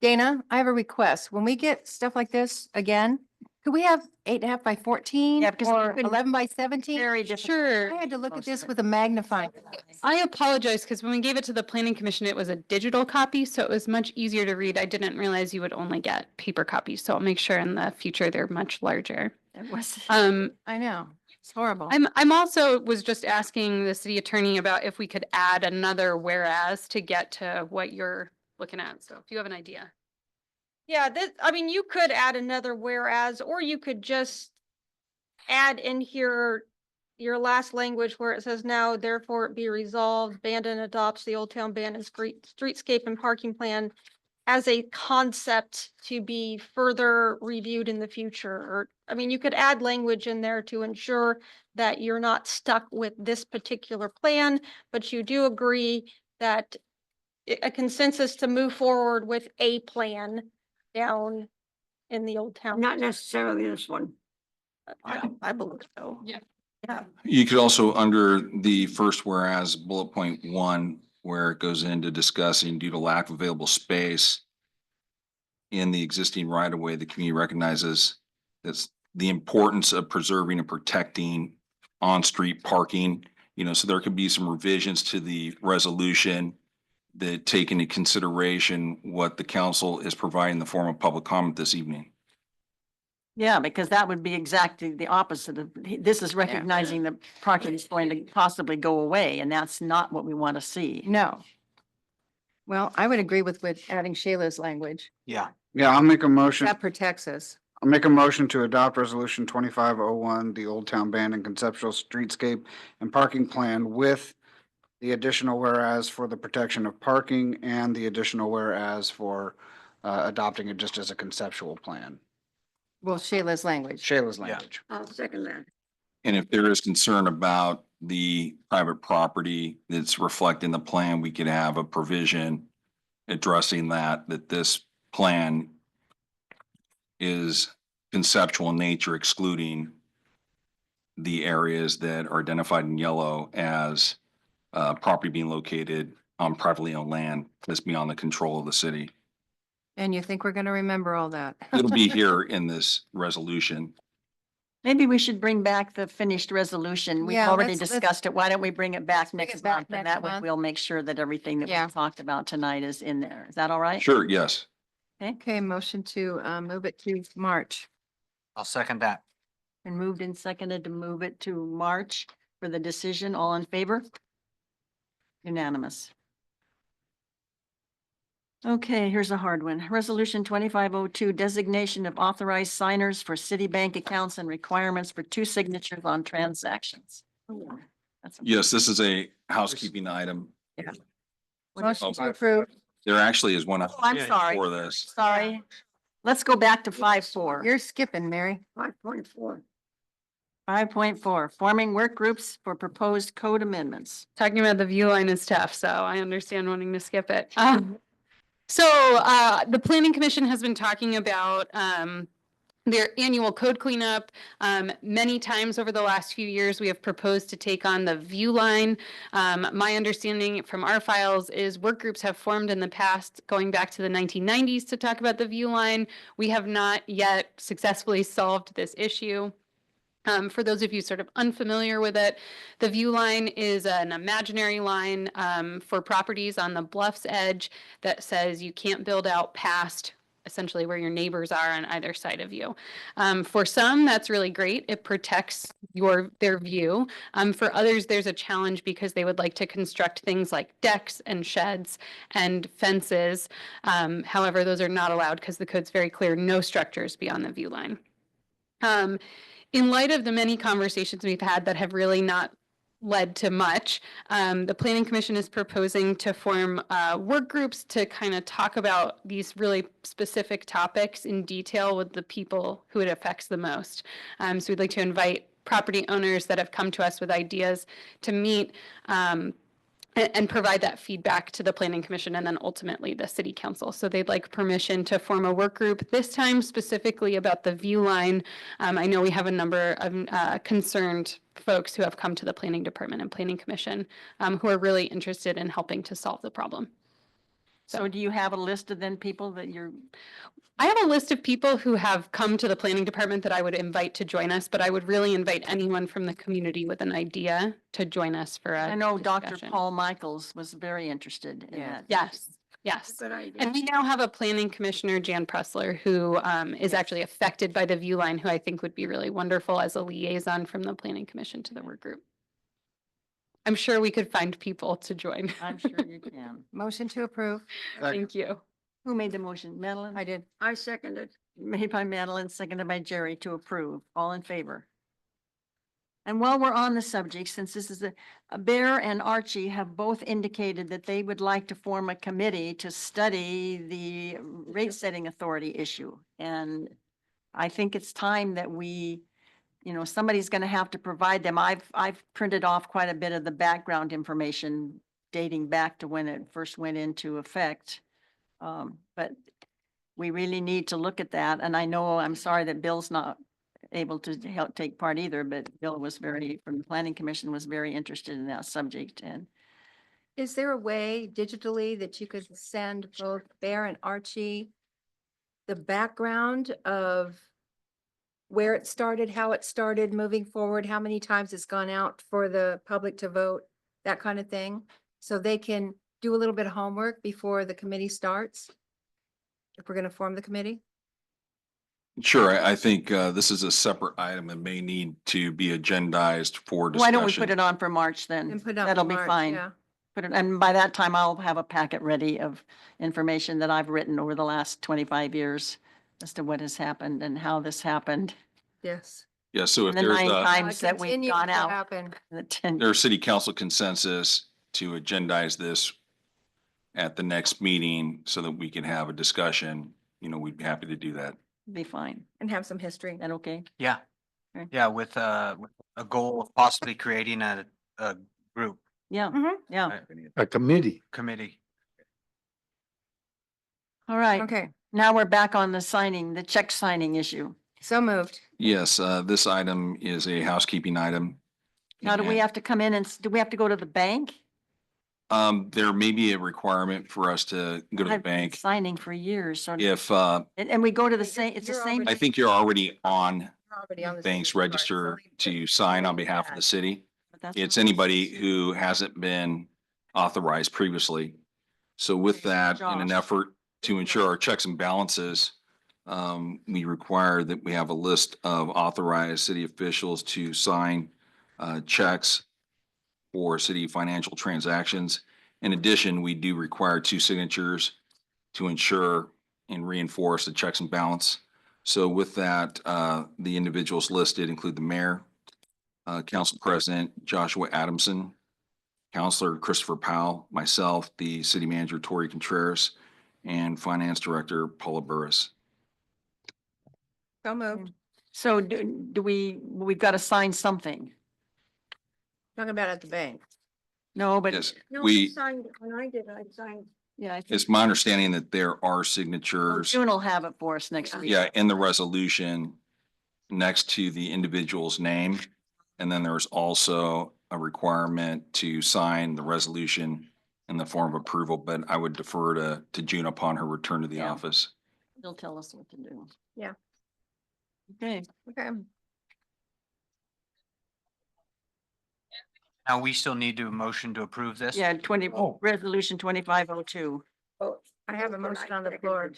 Speaker 5: Dana, I have a request. When we get stuff like this again, could we have 8.5 by 14?
Speaker 1: Yeah, because we
Speaker 5: Or
Speaker 1: couldn't-
Speaker 5: 11 by 17?
Speaker 1: Very difficult.
Speaker 8: Sure.
Speaker 5: I had to look at
Speaker 1: most
Speaker 5: this
Speaker 1: of it.
Speaker 5: with a magnifying. glass.
Speaker 8: I apologize because when we gave it to the planning commission, it was a digital copy, so it was much easier to read. I didn't realize you would only get paper copies, so I'll make sure in the future they're much larger.
Speaker 1: It was.
Speaker 5: I know, it's horrible.
Speaker 8: I'm also was just asking the city attorney about if we could add another whereas to get to what you're looking at. So if you have an idea.
Speaker 13: Yeah, I mean, you could add another whereas, or you could just add in here your last language where it says now therefore it be resolved, Bandon adopts the Old Town Bandon streetscape and parking plan as a concept to be further reviewed in the future. Or, I mean, you could add language in there to ensure that you're not stuck with this particular plan, but you do agree that a consensus to move forward with a plan down in the Old Town.
Speaker 1: Not necessarily this one.
Speaker 13: I believe so.
Speaker 8: Yeah.
Speaker 13: Yeah.
Speaker 7: You could also, under the first whereas bullet point 1, where it goes into discussing due to lack of available space in the existing right of way, the community recognizes that's the importance of preserving and protecting on-street parking. So there could be some revisions to the resolution that take into consideration what the council is providing in the form of public comment this evening.
Speaker 1: Yeah, because that would be exactly the opposite of, this is recognizing that parking is going to possibly go away, and that's not what we want to see.
Speaker 5: No. Well, I would agree with adding Shayla's language.
Speaker 10: Yeah.
Speaker 3: Yeah, I'll make a motion.
Speaker 5: That protects us.
Speaker 3: I'll make a motion to adopt resolution 2501, the Old Town Bandon conceptual streetscape and parking plan with the additional whereas for the protection of parking and the additional whereas for adopting it just as a conceptual plan.
Speaker 5: Well, Shayla's language.
Speaker 3: Shayla's
Speaker 10: Yeah.
Speaker 3: language.
Speaker 1: I'll second that.
Speaker 7: And if there is concern about the private property that's reflected in the plan, we could have a provision addressing that this plan is conceptual in nature, excluding the areas that are identified in yellow as property being located on privately owned land that's beyond the control of the city.
Speaker 5: And you think we're going to remember all that?
Speaker 7: It'll be here in this resolution.
Speaker 1: Maybe we should bring back the finished resolution. We've
Speaker 5: Yeah,
Speaker 1: already
Speaker 5: let's-
Speaker 1: discussed it. Why don't we bring it back
Speaker 5: bring
Speaker 1: next
Speaker 5: it back
Speaker 1: month? And
Speaker 5: next
Speaker 1: that way
Speaker 5: month.
Speaker 1: we'll make sure that everything that
Speaker 5: Yeah.
Speaker 1: we talked about tonight is in there. Is that all right?
Speaker 7: Sure, yes.
Speaker 5: Okay, motion to move it to March.
Speaker 10: I'll second that.
Speaker 1: And moved and seconded to move it to March for the decision. All in favor? Unanimous. Okay, here's a hard one. Resolution 2502, designation of authorized signers for Citibank accounts and requirements for 2 signatures on transactions. That's a-
Speaker 7: Yes, this is a housekeeping item.
Speaker 5: Motion to approve.
Speaker 7: There actually is one
Speaker 1: Oh, I'm
Speaker 11: Yeah,
Speaker 1: sorry.
Speaker 7: for this.
Speaker 1: Sorry. Let's go back to 5.4.
Speaker 5: You're skipping, Mary.
Speaker 1: 5.4. 5.4, forming work groups for proposed code amendments.
Speaker 8: Talking about the view line is tough, so I understand wanting to skip it. So the planning commission has been talking about their annual code cleanup. Many times over the last few years, we have proposed to take on the view line. My understanding from our files is work groups have formed in the past, going back to the 1990s, to talk about the view line. We have not yet successfully solved this issue. For those of you sort of unfamiliar with it, the view line is an imaginary line for properties on the bluff's edge that says you can't build out past essentially where your neighbors are on either side of you. For some, that's really great. It protects their view. For others, there's a challenge because they would like to construct things like decks and sheds and fences. However, those are not allowed because the code's very clear, no structures beyond the view line. In light of the many conversations we've had that have really not led to much, the Planning Commission is proposing to form work groups to kind of talk about these really specific topics in detail with the people who it affects the most. So we'd like to invite property owners that have come to us with ideas to meet and provide that feedback to the Planning Commission and then ultimately the City Council. So they'd like permission to form a work group, this time specifically about the view line. I know we have a number of concerned folks who have come to the Planning Department and Planning Commission who are really interested in helping to solve the problem.
Speaker 1: So do you have a list of then people that you're,
Speaker 8: I have a list of people who have come to the Planning Department that I would invite to join us, but I would really invite anyone from the community with an idea to join us for a
Speaker 1: I know Dr.
Speaker 8: discussion.
Speaker 1: Paul Michaels was very interested in that.
Speaker 8: Yes, yes.
Speaker 13: Good idea.
Speaker 8: And we now have a planning commissioner, Jan Pressler, who is actually affected by the view line, who I think would be really wonderful as a liaison from the Planning Commission to the work group. I'm sure we could find people to join.
Speaker 1: I'm sure you can.
Speaker 5: Motion to approve.
Speaker 8: Thank you.
Speaker 1: Who made the motion? Madeline?
Speaker 5: I did.
Speaker 13: I seconded.
Speaker 1: Made by Madeline, seconded by Jerry to approve. All in favor? And while we're on the subject, since this is a Bear and Archie have both indicated that they would like to form a committee to study the rate setting authority issue. And I think it's time that we, you know, somebody's going to have to provide them. I've printed off quite a bit of the background information dating back to when it first went into effect. But we really need to look at that. And I know, I'm sorry that Bill's not able to help take part either, but Bill was from the Planning Commission was very interested in that subject. And
Speaker 5: Is there a way digitally that you could send both Bear and Archie the background of where it started, how it started, moving forward, how many times it's gone out for the public to vote, that kind of thing? So they can do a little bit of homework before the committee starts? If we're going to form the committee?
Speaker 7: Sure, I think this is a separate item and may need to be agendized for discussion.
Speaker 1: why don't we put it on for March then?
Speaker 5: And put it on
Speaker 1: That'll
Speaker 5: for
Speaker 1: be
Speaker 5: March,
Speaker 1: fine.
Speaker 5: yeah.
Speaker 1: Put it, and by that time I'll have a packet ready of information that I've written over the last 25 years as to what has happened and how this happened.
Speaker 5: Yes.
Speaker 7: Yeah, so if
Speaker 1: And the
Speaker 7: there's
Speaker 1: 9
Speaker 7: a,
Speaker 1: times that we've
Speaker 5: Continue
Speaker 1: gone
Speaker 5: to
Speaker 1: out.
Speaker 5: happen.
Speaker 1: in the 10
Speaker 7: there's city council consensus to agendize this at the next meeting so that we can have a discussion, you know, we'd be happy to do that.
Speaker 1: Be fine.
Speaker 5: And have some history.
Speaker 1: Is that okay?
Speaker 10: Yeah.
Speaker 1: Okay.
Speaker 10: Yeah, with a goal of possibly creating a group,
Speaker 1: Yeah,
Speaker 5: Mhm.
Speaker 1: yeah.
Speaker 6: A committee.
Speaker 10: committee.
Speaker 1: All right.
Speaker 5: Okay,
Speaker 1: Now we're back on the check signing issue.
Speaker 5: so moved.
Speaker 7: Yes, this item is a housekeeping item.
Speaker 1: Now, do we
Speaker 7: and,
Speaker 1: have to come in and, do we have to go to the bank?
Speaker 7: There may be a requirement for us to go to the
Speaker 1: I've been
Speaker 7: bank
Speaker 1: Signing for years, so,
Speaker 7: if,
Speaker 1: and we go to the
Speaker 5: You're-
Speaker 1: same, it's the
Speaker 5: you're
Speaker 1: same.
Speaker 7: I think you're already on
Speaker 5: We're already on the
Speaker 7: bank's
Speaker 5: same card,
Speaker 7: register
Speaker 5: so-
Speaker 7: to sign on behalf of the city.
Speaker 1: but that's
Speaker 7: It's
Speaker 1: what-
Speaker 7: anybody who hasn't been authorized previously. So with that, in an
Speaker 1: Josh.
Speaker 7: effort to ensure our checks and balances, we require that we have a list of authorized city officials to sign checks for city financial transactions. In addition, we do require 2 signatures to ensure and reinforce the checks and balance. So with that, the individuals listed include the mayor, council president Joshua Adamson, Counselor Christopher Powell, myself, the city manager Tori Contreras, and finance director Paula Burris.
Speaker 5: So moved.
Speaker 1: So we've got to sign something.
Speaker 5: Talking about at the bank.
Speaker 1: No, but.
Speaker 7: Yes,
Speaker 13: No, I
Speaker 7: we,
Speaker 13: signed, when I did, I signed.
Speaker 1: Yeah, I think
Speaker 7: it's my understanding that there are signatures,
Speaker 1: June will have it for us next week.
Speaker 7: yeah, in the resolution next to the individual's name. And then there's also a requirement to sign the resolution in the form of approval, but I would defer to June upon her return to the
Speaker 1: Yeah.
Speaker 7: office.
Speaker 1: They'll tell us what to do.
Speaker 5: Yeah.
Speaker 1: Okay,
Speaker 5: Okay.
Speaker 10: Now, we still need to motion to approve this?
Speaker 1: Yeah,
Speaker 11: Oh.
Speaker 1: resolution 2502.
Speaker 12: I have a motion on the floor.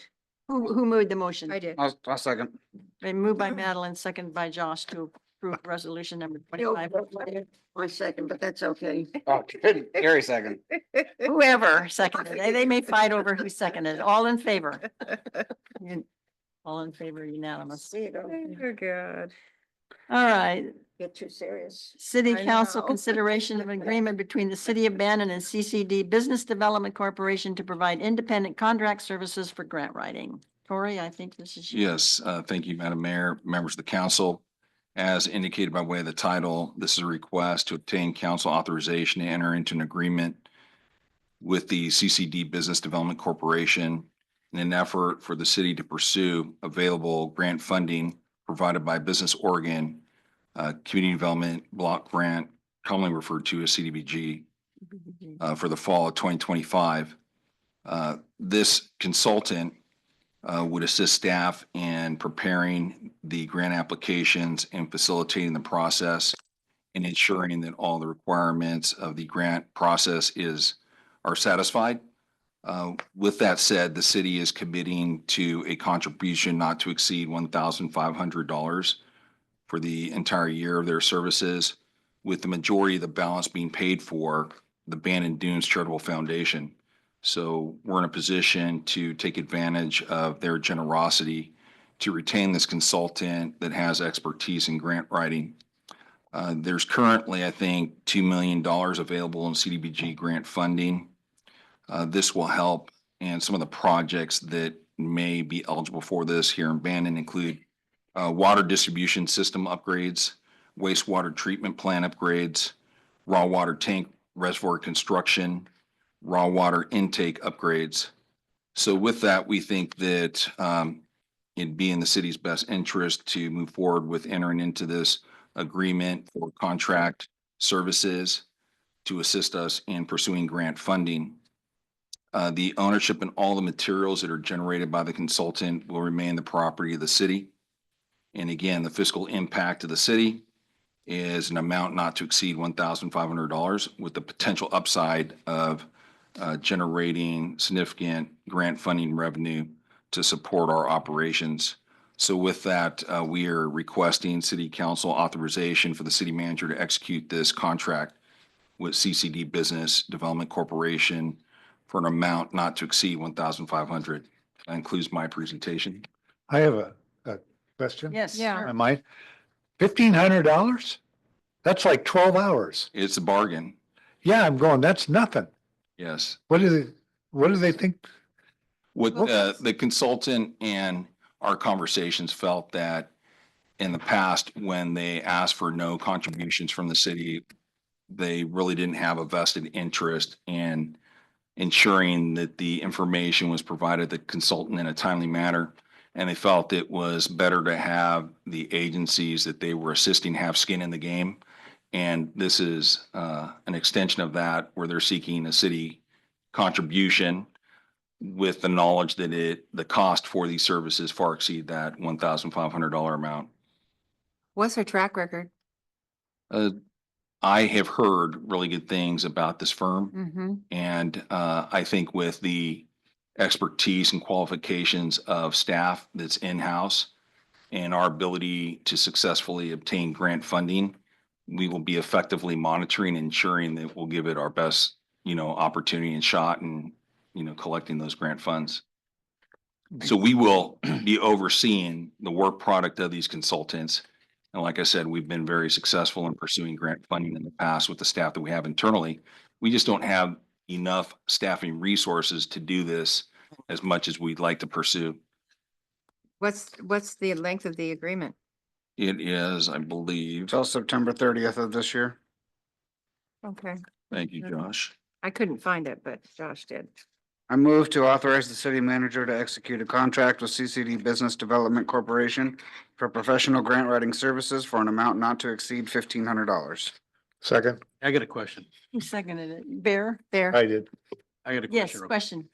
Speaker 1: Who moved the motion?
Speaker 12: I did.
Speaker 3: I'll second.
Speaker 1: Been moved by Madeline, seconded by Josh to approve resolution number 25.
Speaker 12: My second, but that's okay.
Speaker 3: Oh, good. Gary second.
Speaker 1: Whoever seconded, they may fight over who seconded. All in favor? All in favor, unanimous.
Speaker 12: Oh, God.
Speaker 1: All right,
Speaker 12: Get too serious.
Speaker 1: city
Speaker 12: I
Speaker 1: council
Speaker 12: know.
Speaker 1: consideration of agreement between the city of Bandon and CCD Business Development Corporation to provide independent contract services for grant writing. Tori, I think this is you.
Speaker 7: Yes, thank you, Madam Mayor, members of the council. As indicated by way of the title, this is a request to obtain council authorization to enter into an agreement with the CCD Business Development Corporation in an effort for the city to pursue available grant funding provided by Business Oregon Community Development Block Grant, commonly referred to as CDBG, for the fall of 2025. This consultant would assist staff in preparing the grant applications and facilitating the process and ensuring that all the requirements of the grant process are satisfied. With that said, the city is committing to a contribution not to exceed $1,500 for the entire year of their services, with the majority of the balance being paid for the Bandon Dunes Charitable Foundation. So we're in a position to take advantage of their generosity to retain this consultant that has expertise in grant writing. There's currently, I think, $2 million available in CDBG grant funding. This will help, and some of the projects that may be eligible for this here in Bandon include water distribution system upgrades, wastewater treatment plant upgrades, raw water tank reservoir construction, raw water intake upgrades. So with that, we think that it'd be in the city's best interest to move forward with entering into this agreement for contract services to assist us in pursuing grant funding. The ownership and all the materials that are generated by the consultant will remain the property of the city. And again, the fiscal impact to the city is an amount not to exceed $1,500 with the potential upside of generating significant grant funding revenue to support our operations. So with that, we are requesting city council authorization for the city manager to execute this contract with CCD Business Development Corporation for an amount not to exceed $1,500. That includes my presentation.
Speaker 6: I have a question.
Speaker 1: Yes.
Speaker 5: Yeah.
Speaker 1: sure.
Speaker 6: Am I, $1,500? That's like 12 hours.
Speaker 7: It's a bargain.
Speaker 6: Yeah, I'm going, that's nothing.
Speaker 7: Yes.
Speaker 6: What do they think?
Speaker 7: What
Speaker 6: Well-
Speaker 7: the consultant and our conversations felt that in the past, when they asked for no contributions from the city, they really didn't have a vested interest in ensuring that the information was provided to the consultant in a timely manner. And they felt it was better to have the agencies that they were assisting have skin in the game. And this is an extension of that, where they're seeking a city contribution with the knowledge that the cost for these services far exceed that $1,500 amount.
Speaker 5: What's their track record?
Speaker 7: I have heard really good things about this firm.
Speaker 5: Mm-hmm.
Speaker 7: And I think with the expertise and qualifications of staff that's in-house and our ability to successfully obtain grant funding, we will be effectively monitoring and ensuring that we'll give it our best, opportunity and shot and, collecting those grant funds. So we will be overseeing the work product of these consultants. And like I said, we've been very successful in pursuing grant funding in the past with the staff that we have internally. We just don't have enough staffing resources to do this as much as we'd like to pursue.
Speaker 5: What's the length of the agreement?
Speaker 7: It is, I believe,
Speaker 3: Till September 30th of this year.
Speaker 5: Okay.
Speaker 7: thank you, Josh.
Speaker 5: I couldn't find it, but Josh did.
Speaker 3: I move to authorize the city manager to execute a contract with CCD Business Development Corporation for professional grant writing services for an amount not to exceed $1,500.
Speaker 6: Second,
Speaker 11: I got a question.
Speaker 1: Who seconded it? Bear?
Speaker 5: There.
Speaker 6: I did.
Speaker 11: I got a
Speaker 1: Yes,
Speaker 11: question.
Speaker 1: question.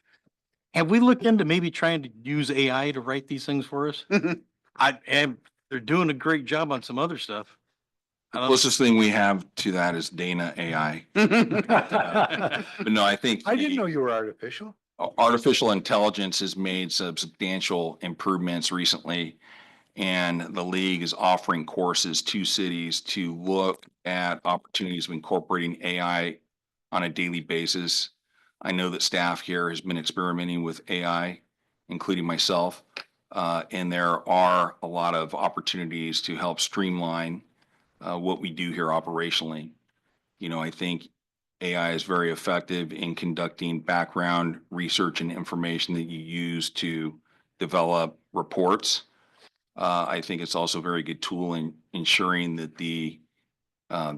Speaker 11: Have we looked into maybe trying to use AI to write these things for us? They're doing a great job on some other stuff.
Speaker 7: The closest thing we have to that is Dana AI. But no, I think.
Speaker 6: I didn't
Speaker 7: the-
Speaker 6: know you were artificial.
Speaker 7: Artificial intelligence has made some substantial improvements recently. And the league is offering courses to cities to look at opportunities of incorporating AI on a daily basis. I know that staff here has been experimenting with AI, including myself. And there are a lot of opportunities to help streamline what we do here operationally. You know, I think AI is very effective in conducting background research and information that you use to develop reports. I think it's also a very good tool in ensuring that the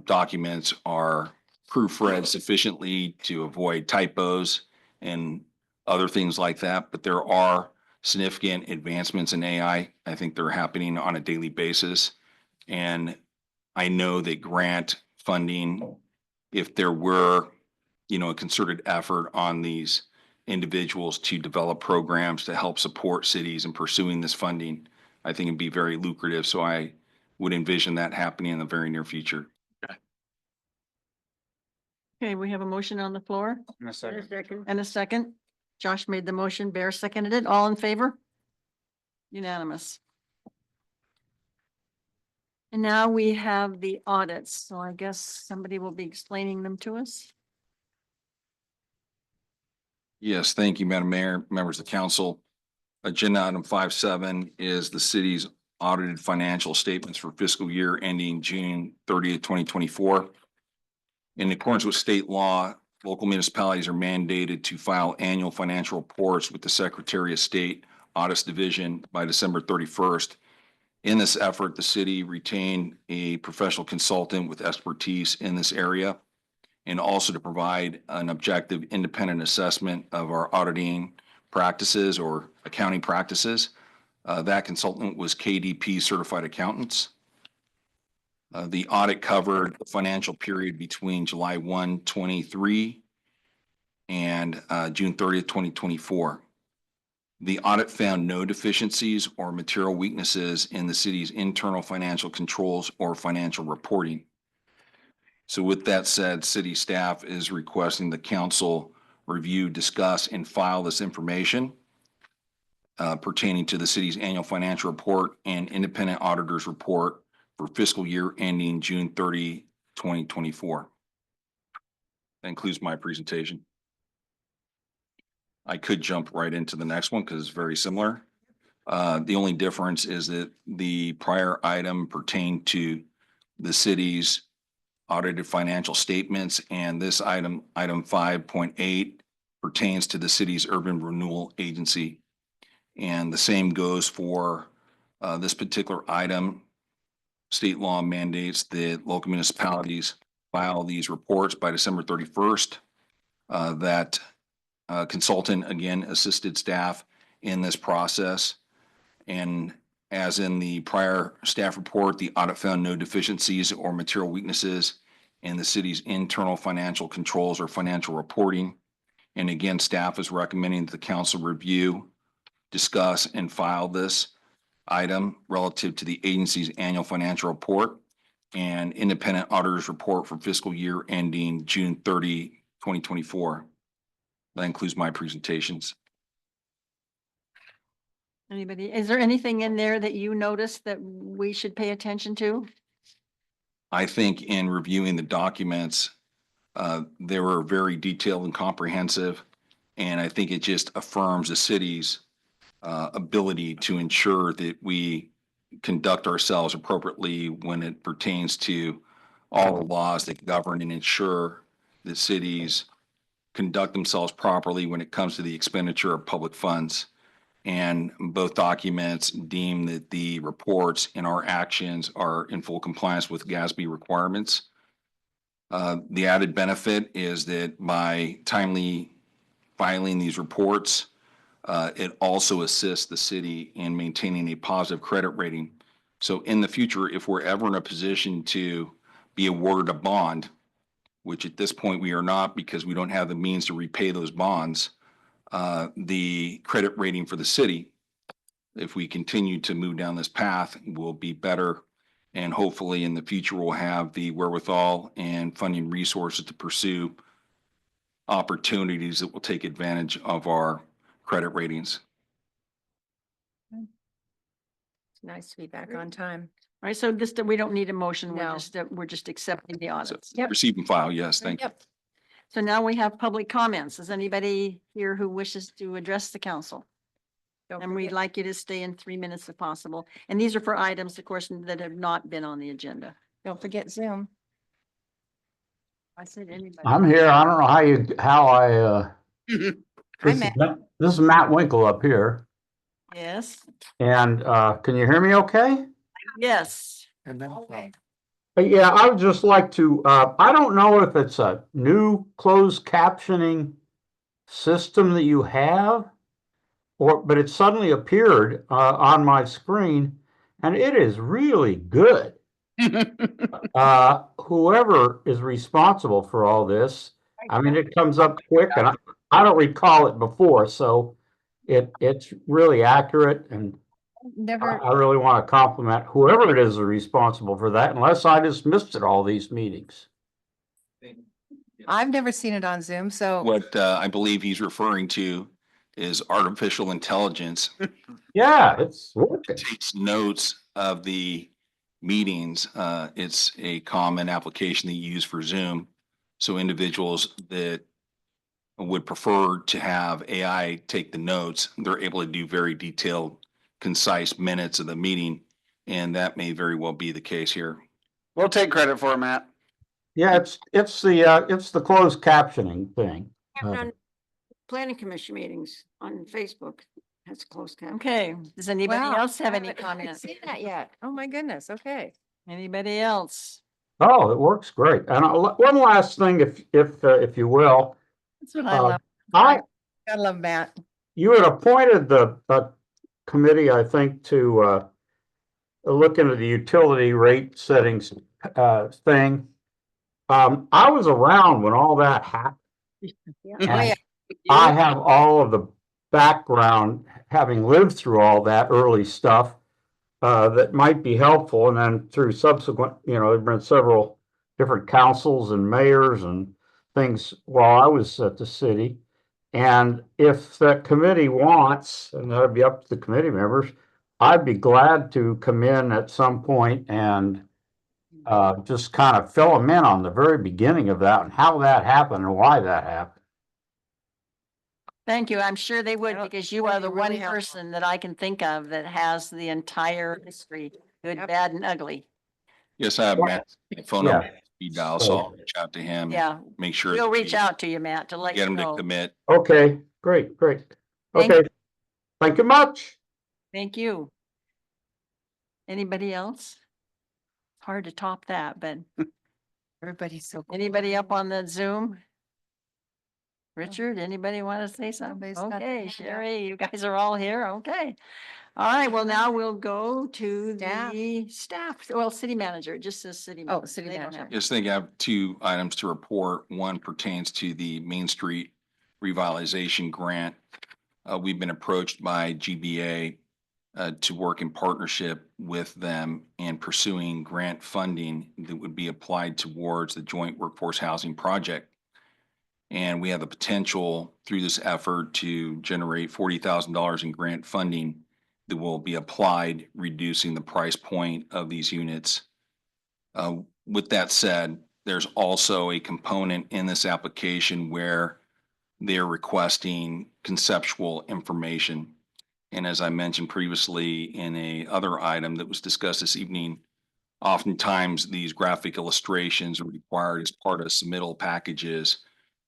Speaker 7: documents are proofread sufficiently to avoid typos and other things like that. But there are significant advancements in AI. I think they're happening on a daily basis. And I know that grant funding, if there were, you know, a concerted effort on these individuals to develop programs to help support cities in pursuing this funding, I think it'd be very lucrative. So I would envision that happening in the very near future.
Speaker 1: Okay, we have a motion on the floor
Speaker 3: In a second.
Speaker 1: and a second. Josh made the motion, Bear seconded it. All in favor? Unanimous. And now we have the audits. So I guess somebody will be explaining them to us.
Speaker 7: Yes, thank you, Madam Mayor, members of council. Agenda item 5.7 is the city's audited financial statements for fiscal year ending June 30th, 2024. In accordance with state law, local municipalities are mandated to file annual financial reports with the Secretary of State Audits Division by December 31st. In this effort, the city retained a professional consultant with expertise in this area, and also to provide an objective independent assessment of our auditing practices or accounting practices. That consultant was KDP Certified Accountants. The audit covered the financial period between July 1, 23 and June 30th, 2024. The audit found no deficiencies or material weaknesses in the city's internal financial controls or financial reporting. So with that said, city staff is requesting the council review, discuss, and file this information pertaining to the city's annual financial report and independent auditor's report for fiscal year ending June 30, 2024. That includes my presentation. I could jump right into the next one because it's very similar. The only difference is that the prior item pertained to the city's audited financial statements, and this item 5.8, pertains to the city's urban renewal agency. And the same goes for this particular item. State law mandates that local municipalities file these reports by December 31st. That consultant again assisted staff in this process. And as in the prior staff report, the audit found no deficiencies or material weaknesses in the city's internal financial controls or financial reporting. And again, staff is recommending that the council review, discuss, and file this item relative to the agency's annual financial report and independent auditor's report for fiscal year ending June 30, 2024. That includes my presentations.
Speaker 1: Anybody, is there anything in there that you noticed that we should pay attention to?
Speaker 7: I think in reviewing the documents, they were very detailed and comprehensive. And I think it just affirms the city's ability to ensure that we conduct ourselves appropriately when it pertains to all the laws that govern and ensure that cities conduct themselves properly when it comes to the expenditure of public funds. And both documents deem that the reports and our actions are in full compliance with GASB requirements. The added benefit is that by timely filing these reports, it also assists the city in maintaining a positive credit rating. So in the future, if we're ever in a position to be awarded a bond, which at this point we are not because we don't have the means to repay those bonds, the credit rating for the city, if we continue to move down this path, will be better And hopefully in the future, we'll have the wherewithal and funding resources to pursue opportunities that will take advantage of our credit ratings.
Speaker 5: It's nice to be back on time.
Speaker 1: All right, so this, we don't need a motion.
Speaker 5: No.
Speaker 1: We're just accepting the
Speaker 7: So
Speaker 1: audits.
Speaker 7: receive and file, yes, thank you.
Speaker 5: Yep.
Speaker 1: So now we have public comments. Is anybody here who wishes to address the council?
Speaker 5: Don't
Speaker 1: And we'd
Speaker 5: forget-
Speaker 1: like you to stay in 3 minutes if possible. And these are for items, of course, that have not been on the agenda.
Speaker 5: Don't forget Zoom.
Speaker 1: I said anybody.
Speaker 14: I'm here. I don't know
Speaker 5: Hi,
Speaker 14: this is
Speaker 5: Matt.
Speaker 14: this is Matt Winkle up here.
Speaker 1: Yes,
Speaker 14: And can you hear me okay?
Speaker 1: yes.
Speaker 6: And then,
Speaker 14: Yeah, I would just like to, I don't know if it's a new closed captioning system that you have, but it suddenly appeared on my screen, and it is really good. Whoever is responsible for all this, I mean, it comes up quick, and I don't recall it before, so it's really accurate, and
Speaker 5: Never,
Speaker 14: I really want to compliment whoever it is responsible for that, unless I just missed it all these meetings.
Speaker 5: I've never seen it on Zoom, so
Speaker 7: What I believe he's referring to is artificial intelligence.
Speaker 14: Yeah, it's working.
Speaker 7: Takes notes of the meetings. It's a common application that you use for Zoom. So individuals that would prefer to have AI take the notes, they're able to do very detailed, concise minutes of the meeting. And that may very well be the case here.
Speaker 3: We'll take credit for it, Matt.
Speaker 14: Yeah, it's the closed captioning thing.
Speaker 1: On planning commission meetings on Facebook. That's close. Okay, does anybody
Speaker 5: wow.
Speaker 1: else have
Speaker 5: I
Speaker 1: any
Speaker 5: haven't
Speaker 1: comments?
Speaker 5: seen that yet. Oh, my goodness. Okay.
Speaker 1: Anybody else?
Speaker 14: Oh, it works great. And one last thing, if you will,
Speaker 1: That's what I
Speaker 14: Uh,
Speaker 1: love.
Speaker 5: Gotta love Matt.
Speaker 14: you had appointed the committee, I think, to look into the utility rate settings thing. I was around when all that happened.
Speaker 1: Yeah.
Speaker 5: Oh,
Speaker 14: And
Speaker 5: yeah.
Speaker 14: I have all of the background, having lived through all that early stuff, that might be helpful. And then through subsequent, there've been several different councils and mayors and things while I was at the city. And if that committee wants, and that'd be up to the committee members, I'd be glad to come in at some point and just kind of fill them in on the very beginning of that and how that happened and why that happened.
Speaker 1: Thank you. I'm sure they would,
Speaker 5: That'll-
Speaker 1: because you
Speaker 5: that'd
Speaker 1: are the
Speaker 5: be really
Speaker 1: one
Speaker 5: helpful.
Speaker 1: person that I can think of that has the entire history, good,
Speaker 5: Yep.
Speaker 1: bad, and ugly.
Speaker 7: Yes, I have Matt's phone
Speaker 14: Yeah.
Speaker 7: number. Speed dial, so I'll reach out to him.
Speaker 1: Yeah,
Speaker 7: Make sure.
Speaker 1: we'll
Speaker 7: that
Speaker 1: reach
Speaker 7: we
Speaker 1: out to you, Matt, to let
Speaker 7: Get
Speaker 1: you
Speaker 7: him to
Speaker 1: know.
Speaker 7: commit.
Speaker 14: Okay, great.
Speaker 1: Thank
Speaker 14: Okay, thank you much.
Speaker 1: Thank you. Anybody else? Hard to top that, but
Speaker 5: Everybody's so.
Speaker 1: anybody up on the Zoom? Richard, anybody want to say something?
Speaker 5: Nobody's got their
Speaker 1: Okay,
Speaker 5: hand up.
Speaker 1: Sherry, you guys are all here. Okay. All right, well, now we'll go to
Speaker 5: Staff.
Speaker 1: the staff. Well, city manager, it just says city.
Speaker 5: Oh,
Speaker 1: manager.
Speaker 5: city
Speaker 1: They don't
Speaker 5: manager.
Speaker 1: have-
Speaker 7: Yes, I think I have two items to report. One pertains to the Main Street revitalization grant. We've been approached by GBA to work in partnership with them in pursuing grant funding that would be applied towards the joint workforce housing project. And we have the potential through this effort to generate $40,000 in grant funding that will be applied, reducing the price point of these units. With that said, there's also a component in this application where they're requesting conceptual information. And as I mentioned previously in a other item that was discussed this evening, oftentimes these graphic illustrations are required as part of submittal packages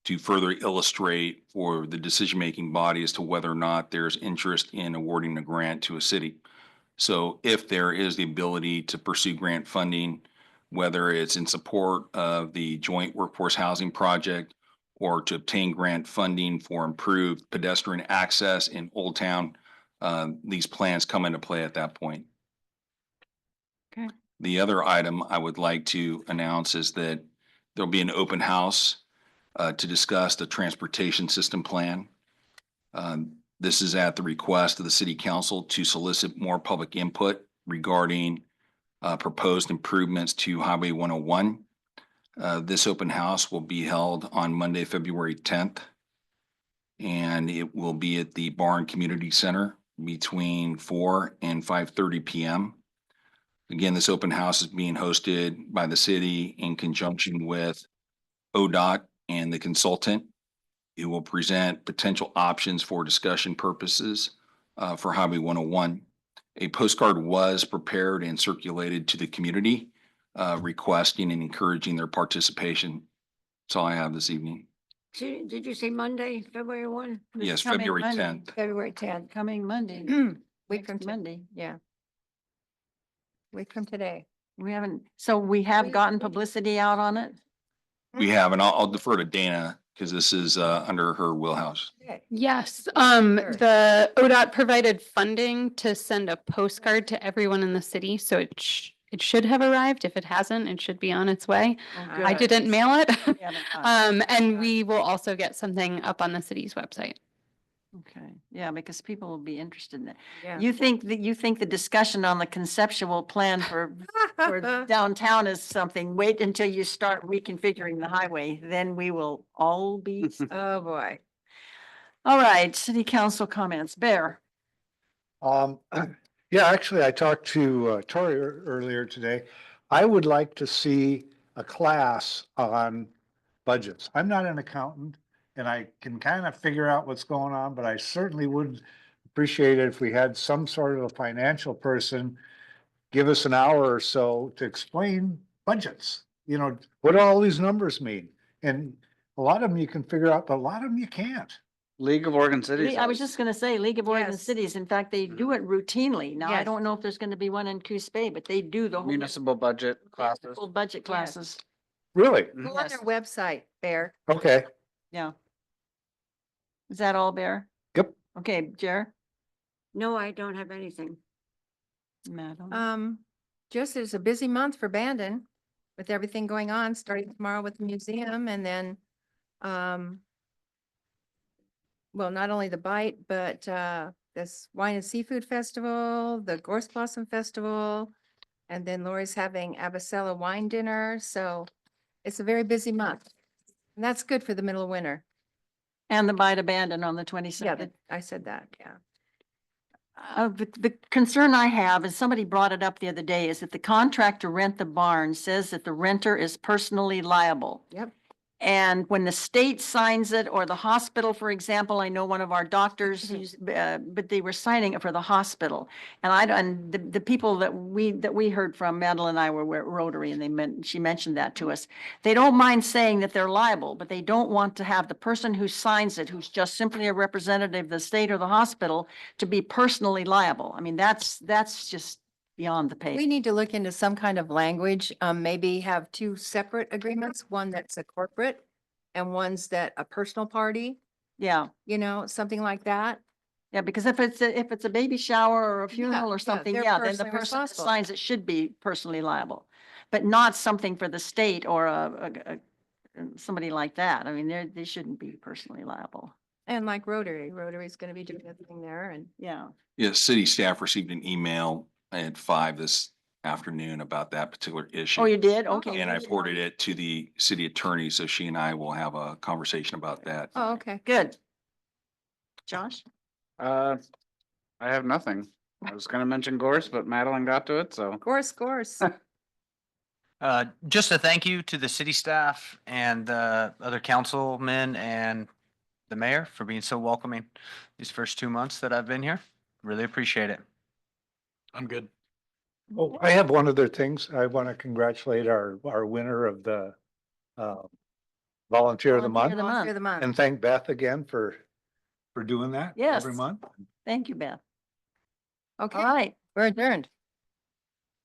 Speaker 7: to further illustrate for the decision-making body as to whether or not there's interest in awarding a grant to a city. So if there is the ability to pursue grant funding, whether it's in support of the joint workforce housing project or to obtain grant funding for improved pedestrian access in Old Town, these plans come into play at that point.
Speaker 1: Okay.
Speaker 7: The other item I would like to announce is that there'll be an open house to discuss the transportation system plan. This is at the request of the city council to solicit more public input regarding proposed improvements to Highway 101. This open house will be held on Monday, February 10th. And it will be at the Barn Community Center between 4 and 5:30 p.m. Again, this open house is being hosted by the city in conjunction with ODOT and the consultant. It will present potential options for discussion purposes for Highway 101. A postcard was prepared and circulated to the community, requesting and encouraging their participation. That's all I have this evening.
Speaker 1: Did you say Monday, February 1?
Speaker 7: Yes, February 10th.
Speaker 5: February 10th.
Speaker 1: Coming Monday.
Speaker 5: Week from
Speaker 1: Next Monday.
Speaker 5: Yeah. Week from today.
Speaker 1: We haven't, so we have gotten publicity out on it?
Speaker 7: We have, and I'll defer to Dana because this is under her wheelhouse.
Speaker 8: Yes,
Speaker 5: Sure.
Speaker 8: the ODOT provided funding to send a postcard to everyone in the city, so it should have arrived. If it hasn't, it should be on its way. I
Speaker 5: good.
Speaker 8: didn't mail it.
Speaker 1: We haven't gotten it.
Speaker 8: And we will also get something up on the city's website.
Speaker 1: Okay, yeah, because people will be interested in that.
Speaker 5: Yeah.
Speaker 1: You think the discussion on the conceptual plan for downtown is something, wait until you start reconfiguring the highway, then we will all be.
Speaker 5: Oh, boy.
Speaker 1: All right, city council comments. Bear.
Speaker 6: Yeah, actually, I talked to Tori earlier today. I would like to see a class on budgets. I'm not an accountant and I can kind of figure out what's going on, but I certainly would appreciate it if we had some sort of a financial person give us an hour or so to explain budgets. You know, what do all these numbers mean? And a lot of them you can figure out, but a lot of them you can't.
Speaker 3: League of Oregon Cities.
Speaker 1: I was just gonna say League of Oregon
Speaker 5: Yes.
Speaker 1: Cities. In fact, they do it routinely. Now, I
Speaker 5: Yes.
Speaker 1: don't know if there's gonna be one in Coos Bay, but they do the whole
Speaker 3: Municipal budget classes.
Speaker 1: full budget classes.
Speaker 6: Really?
Speaker 5: Go on their website, Bear.
Speaker 6: Okay.
Speaker 1: Yeah. Is that all, Bear?
Speaker 6: Yep.
Speaker 1: Okay, Jer?
Speaker 12: No, I don't have anything.
Speaker 1: Madam?
Speaker 5: Just it's a busy month for Bandon with everything going on, starting tomorrow with the museum and then, well, not only the Bite, but, this Wine and Seafood Festival, the Gorse Blossom Festival, and then Lori's having Abacella Wine Dinner. So it's a very busy month. And that's good for the middle of winter.
Speaker 1: And the Bite Abandon on the
Speaker 5: Yeah,
Speaker 1: 22nd.
Speaker 5: I said that, yeah.
Speaker 1: The concern I have, and somebody brought it up the other day, is that the contract to rent the barn says that the renter is personally liable.
Speaker 5: Yep.
Speaker 1: And when the state signs it, or the hospital, for example, I know one of our doctors, but they were signing it for the hospital. And the people that we heard from, Madeline and I were at Rotary, and she mentioned that to us. They don't mind saying that they're liable, but they don't want to have the person who signs it, who's just simply a representative of the state or the hospital, to be personally liable. I mean, that's just beyond the pay.
Speaker 5: We need to look into some kind of language, maybe have two separate agreements, one that's a corporate and one's that a personal party,
Speaker 1: Yeah.
Speaker 5: you know, something like that.
Speaker 1: Yeah, because if it's a baby shower or a funeral or
Speaker 5: yeah,
Speaker 1: something,
Speaker 5: they're
Speaker 1: yeah, then the
Speaker 5: personally
Speaker 1: person that
Speaker 5: responsible.
Speaker 1: signs it should be personally liable. But not something for the state or somebody like that. I mean, they shouldn't be personally liable.
Speaker 5: And like Rotary's gonna be doing a thing there and.
Speaker 1: Yeah.
Speaker 7: Yes, city staff received an email at 5 this afternoon about that particular issue.
Speaker 1: Oh, you did? Okay.
Speaker 7: And I forwarded it to the city attorney, so she and I will have a conversation about that.
Speaker 5: Oh, okay.
Speaker 1: Good. Josh?
Speaker 3: I have nothing. I was gonna mention Gorse, but Madeline got to it, so.
Speaker 5: Gorse.
Speaker 10: Just a thank you to the city staff and the other councilmen and the mayor for being so welcoming these first 2 months that I've been here. Really appreciate it.
Speaker 11: I'm good.
Speaker 6: Oh, I have one other things. I want to congratulate our winner of the Volunteer of the Month.
Speaker 5: Volunteer of the month.
Speaker 6: And thank Beth again for doing that
Speaker 1: Yes.
Speaker 6: every month.
Speaker 1: Thank you, Beth.
Speaker 5: Okay,
Speaker 1: All right.
Speaker 5: we're adjourned.